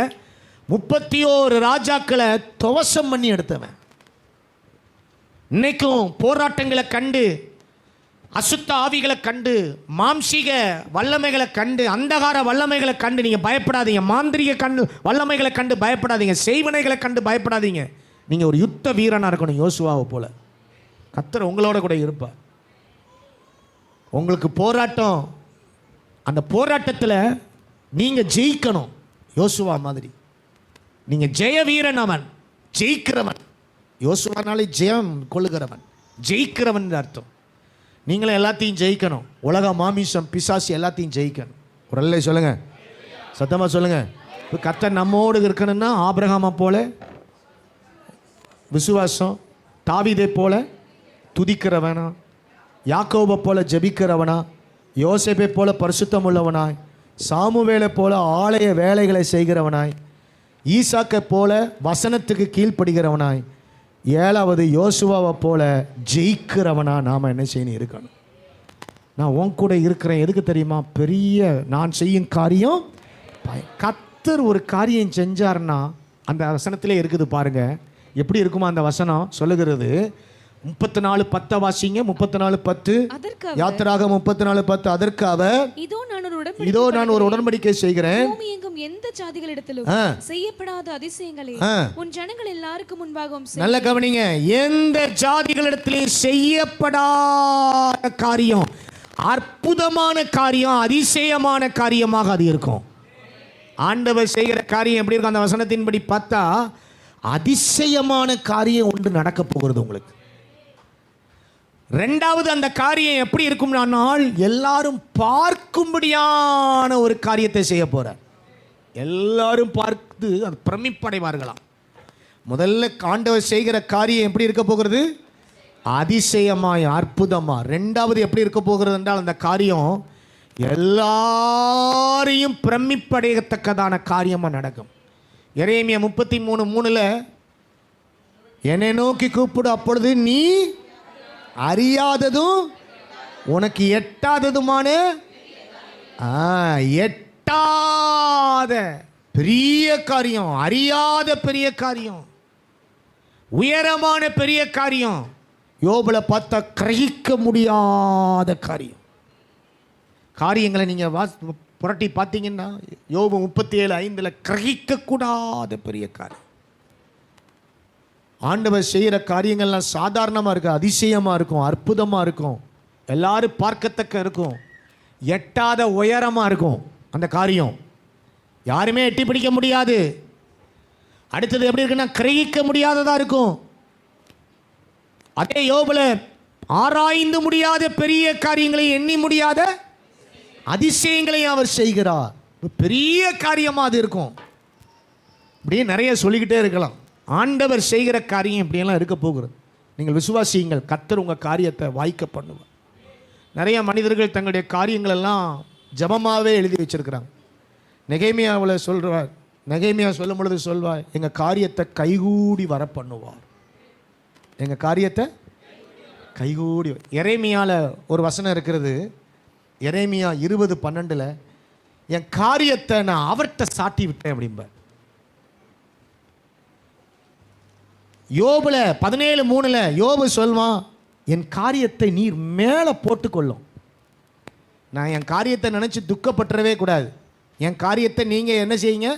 31 ராஜாக்களை துவசம் பண்ணி எடுத்தவன். இன்னைக்கும் போராட்டங்களை கண்டு, அசுத்த ஆவிகளை கண்டு, மாம்சீக வல்லமைகளை கண்டு, அந்தகார வல்லமைகளை கண்டு நீங்கள் பயப்படாதீங்க. மாந்திரிக கண்டு வல்லமைகளை கண்டு பயப்படாதீங்க. செய்வனைகளை கண்டு பயப்படாதீங்க. நீங்கள் ஒரு யுத்த வீரனாக இருக்கணும். யோசுவாவை போல கர்த்தர் உங்களோட கூட இருப்பார். உங்களுக்கு போராட்டம், அந்த போராட்டத்தில் நீங்கள் ஜெயிக்கணும். யோசுவா மாதிரி நீங்கள் ஜெய வீரன். அவன் ஜெயிக்கிறவன். யோசுவானாலே ஜெயம் கொள்ளுகிறவன், ஜெயிக்கிறவன் அர்த்தம். நீங்களும் எல்லாத்தையும் ஜெயிக்கணும். உலக மாமிசம் பிசாசு எல்லாத்தையும் ஜெயிக்கணும். ஒரு அல்ல சொல்லுங்க, சத்தமாக சொல்லுங்க. இப்போ கர்த்தர் நம்மோடு இருக்கணும்னா ஆபிரகாமை போல விசுவாசம், தாவீதை போல துதிக்கிறவனா, யாக்கோபை போல ஜெபிக்கிறவனா, யோசேப்பை போல பரிசுத்தம் உள்ளவனாய், சாமுவேலை போல ஆலய வேலைகளை செய்கிறவனாய், ஈசாக்கை போல வசனத்துக்கு கீழ்ப்படுகிறவனாய், 7வது யோசுவாவை போல ஜெயிக்கிறவனா நாம் என்ன செய்யணும்? இருக்கணும். நான் உன் கூட இருக்கிறேன். எதுக்கு தெரியுமா? பெரிய நான் செய்யும் காரியம். கர்த்தர் ஒரு காரியம் செஞ்சார்னா அந்த வசனத்திலே இருக்குது பாருங்க. எப்படி இருக்குமா அந்த வசனம் சொல்லுகிறது? 34:10 வாசிங்க. 34:10 யாத்திராக 34:10. அதற்கு அவர், இதோ நான் ஒரு உடன்படிக்கை செய்கிறேன், பூமி எங்கும் எந்த ஜாதிகளிடத்திலும் செய்யப்படாத அதிசயங்களை உன் ஜனங்கள் எல்லாருக்கும் முன்பாகவும். நல்ல கவனிங்க, எந்த ஜாதிகளிடத்திலும் செய்யப்படாத காரியம், அற்புதமான காரியம், அதிசயமான காரியமாக அது இருக்கும். ஆண்டவர் செய்கிற காரியம் எப்படி இருக்கும்? அந்த வசனத்தின்படி பார்த்தா அதிசயமான காரியம் ஒன்று நடக்க போகிறது உங்களுக்கு. 2வது அந்த காரியம் எப்படி இருக்கும்னால் எல்லாரும் பார்க்கும்படியான ஒரு காரியத்தை செய்ய போறார். எல்லாரும் பார்த்து அது பிரமிப்படைவார்களாம். முதல்ல ஆண்டவர் செய்கிற காரியம் எப்படி இருக்க போகிறது? அதிசயமாய், அற்புதமா. 2வது எப்படி இருக்க போகிறது என்றால் அந்த காரியம் எல்லாரையும் பிரமிப்படையத்தக்கதான காரியமாக நடக்கும். எரேமியா 33:3 என்னை நோக்கி கூப்பிடு, அப்பொழுது நீ அறியாததும் உனக்கு எட்டாததுமான எட்டாத பெரிய காரியம், அறியாத பெரிய காரியம், உயரமான பெரிய காரியம், யோபுல பார்த்தா கிரகிக்க முடியாத காரியம். காரியங்களை நீங்கள் புரட்டி பார்த்தீங்கன்னா யோபு 37:5 கிரகிக்கக்கூடாத பெரிய காரியம். ஆண்டவர் செய்கிற காரியங்கள்லாம் சாதாரணமாக இருக்கும், அதிசயமாக இருக்கும், அற்புதமாக இருக்கும், எல்லாரும் பார்க்கத்தக்க இருக்கும், எட்டாத உயரமாக இருக்கும். அந்த காரியம் யாருமே எட்டி பிடிக்க முடியாது. அடுத்தது எப்படி இருக்குன்னா கிரகிக்க முடியாததாக இருக்கும். அதே யோபுல ஆராய்ந்து முடியாத பெரிய காரியங்களை, எண்ணி முடியாத அதிசயங்களையும் அவர் செய்கிறார். பெரிய காரியமாக அது இருக்கும். இப்படியே நிறைய சொல்லிக்கிட்டே இருக்கலாம். ஆண்டவர் செய்கிற காரியம் இப்படியெல்லாம் இருக்க போகிறது. நீங்கள் விசுவாசியுங்கள், கர்த்தர் உங்கள் காரியத்தை வாய்க்க பண்ணுவார். நிறைய மனிதர்கள் தங்களுடைய காரியங்கள் எல்லாம் ஜபமாகவே எழுதி வச்சிருக்கிறாங்க. நெகேமியாவில் சொல்கிறார், நெகேமியா சொல்லும் பொழுது சொல்வார், எங்கள் காரியத்தை கைகூடி வர பண்ணுவார். எங்கள் காரியத்தை கைகூடி. எரேமியாவில் ஒரு வசனம் இருக்கிறது, எரேமியா 20:12 என் காரியத்தை நான் அவர்கிட்ட சாட்டி விட்டேன் அப்படிம்பார். யோபுல 17:3 யோபு சொல்வான், என் காரியத்தை நீர் மேலே போட்டுக்கொள்ளும். நான் என் காரியத்தை நினச்சி துக்கப்பட்டுறவே கூடாது. என் காரியத்தை நீங்கள் என்ன செய்யுங்க?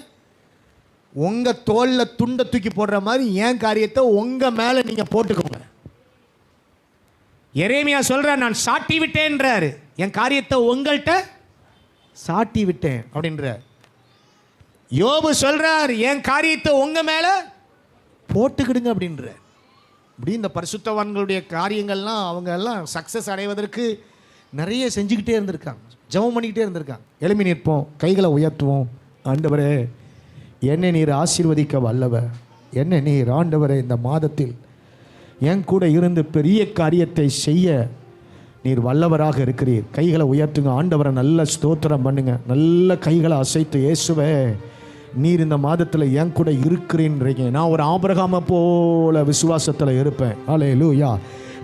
உங்கள் தோளில் துண்டை தூக்கி போடுற மாதிரி என் காரியத்தை உங்கள் மேலே நீங்கள் போட்டுக்கோங்க. எரேமியா சொல்கிறார், நான் சாட்டி விட்டேன்றாரு. என் காரியத்தை உங்கள்கிட்ட சாட்டி விட்டேன் அப்படின்றார். யோபு சொல்கிறார், என் காரியத்தை உங்கள் மேலே போட்டுக்கிடுங்க அப்படின்ற. இப்படி இந்த பரிசுத்தவான்களுடைய காரியங்கள்லாம் அவங்க எல்லாம் சக்ஸஸ் அடைவதற்கு நிறைய செஞ்சுக்கிட்டே இருந்திருக்காங்க, ஜெபம் பண்ணிக்கிட்டே இருந்திருக்காங்க. எழுப்பி நிற்போம், கைகளை உயர்த்துவோம். ஆண்டவரே, என்னை நீர் ஆசீர்வதிக்க வல்லவர். என்ன நீர் ஆண்டவரே இந்த மாதத்தில் என் கூட இருந்து பெரிய காரியத்தை செய்ய நீர் வல்லவராக இருக்கிறீர். கைகளை உயர்த்துங்க, ஆண்டவரை நல்ல ஸ்தோத்திரம் பண்ணுங்க, நல்ல கைகளை அசைத்து இயேசுவே நீர் இந்த மாதத்தில் என் கூட இருக்கிறீன்றீங்க. நான் ஒரு ஆபிரகாமை போல விசுவாசத்தில் இருப்பேன். அல்லேலூயா.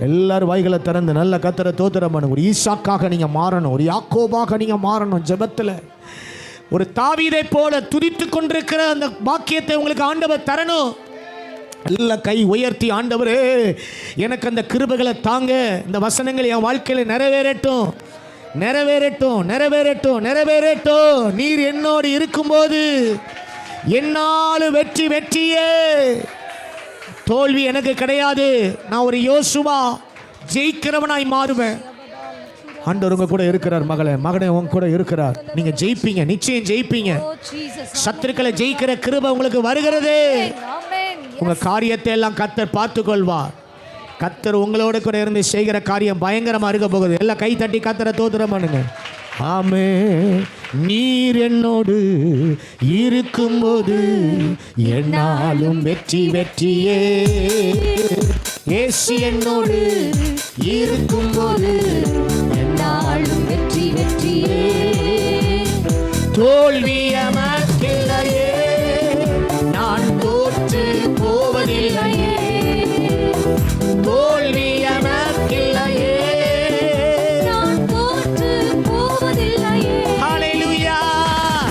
எல்லாரும் வாய்களை திறந்து நல்ல கர்த்தரை ஸ்தோத்திரம் பண்ணுங்க. ஒரு ஈசாக்காக நீங்கள் மாறணும், ஒரு யாக்கோபாக நீங்கள் மாறணும். ஜெபத்தில் ஒரு தாவீதை போல துதித்து கொண்டிருக்கிற அந்த பாக்கியத்தை உங்களுக்கு ஆண்டவர் தரணும். நல்ல கை உயர்த்தி, ஆண்டவரே எனக்கு அந்த கிருபைகளை தாங்க, இந்த வசனங்கள் என் வாழ்க்கையில் நிறைவேறட்டும், நிறைவேறட்டும், நிறைவேறட்டும், நிறைவேறட்டும். நீர் என்னோடு இருக்கும்போது என்னாலும் வெற்றி வெற்றியே, தோல்வி எனக்கு கிடையாது. நான் ஒரு யோசுவா, ஜெயிக்கிறவனாய் மாறுவேன். ஆண்டவர் உங்க கூட இருக்கிறார். மகனே உங்க கூட இருக்கிறார். நீங்க ஜெயிப்பீங்க, நிச்சயம் ஜெயிப்பீங்க. சத்துருக்களை ஜெயிக்கிற கிருபை உங்களுக்கு வருகிறது. உங்க காரியத்தை எல்லாம் கர்த்தர் பார்த்துக் கொள்வார். கர்த்தர் உங்களோட கூட இருந்து செய்கிற காரியம் பயங்கரமா இருக்க போகுது. எல்லாம் கை தட்டி கர்த்தரை ஸ்தோத்திரம் பண்ணுங்க. ஆமே. நீர் என்னோடு இருக்கும்போது என்னாலும் வெற்றி வெற்றியே. இயேசு என்னோடு இருக்கும்போது என்னாலும் வெற்றி வெற்றியே. தோல்வி எமக்கில்லையே, நான் தோற்று போவதில்லையே. தோல்வி எமக்கில்லையே, நான் தோற்று போவதில்லையே. ஹல்லேலூயா,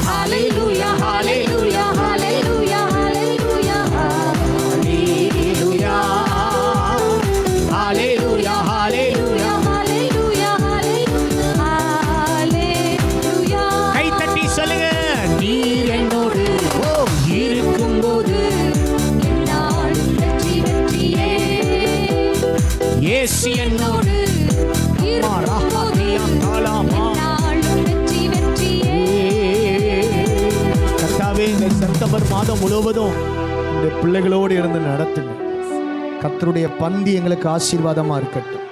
ஹல்லேலூயா, ஹல்லேலூயா, ஹல்லேலூயா, ஹல்லேலூயா, ஹல்லேலூயா, ஹல்லேலூயா, ஹல்லேலூயா. ஹல்லேலூயா, ஹல்லேலூயா. கை தட்டி சொல்லுங்க. நீர் என்னோடு இருக்கும்போது என்னாலும் வெற்றி வெற்றியே. இயேசு என்னோடு இருக்கும்போது என்னாலும் வெற்றி வெற்றியே. கர்த்தாவே, இந்த செப்டம்பர் மாதம் முழுவதும் இந்த பிள்ளைகளோடு இருந்து நடத்துங்க. கர்த்தருடைய பந்தி எங்களுக்கு ஆசீர்வாதமா இருக்கட்டும்.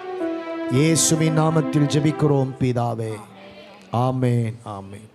இயேசுவின் நாமத்தில் ஜெபிக்கிறோம் பிதாவே. ஆமென், ஆமென்.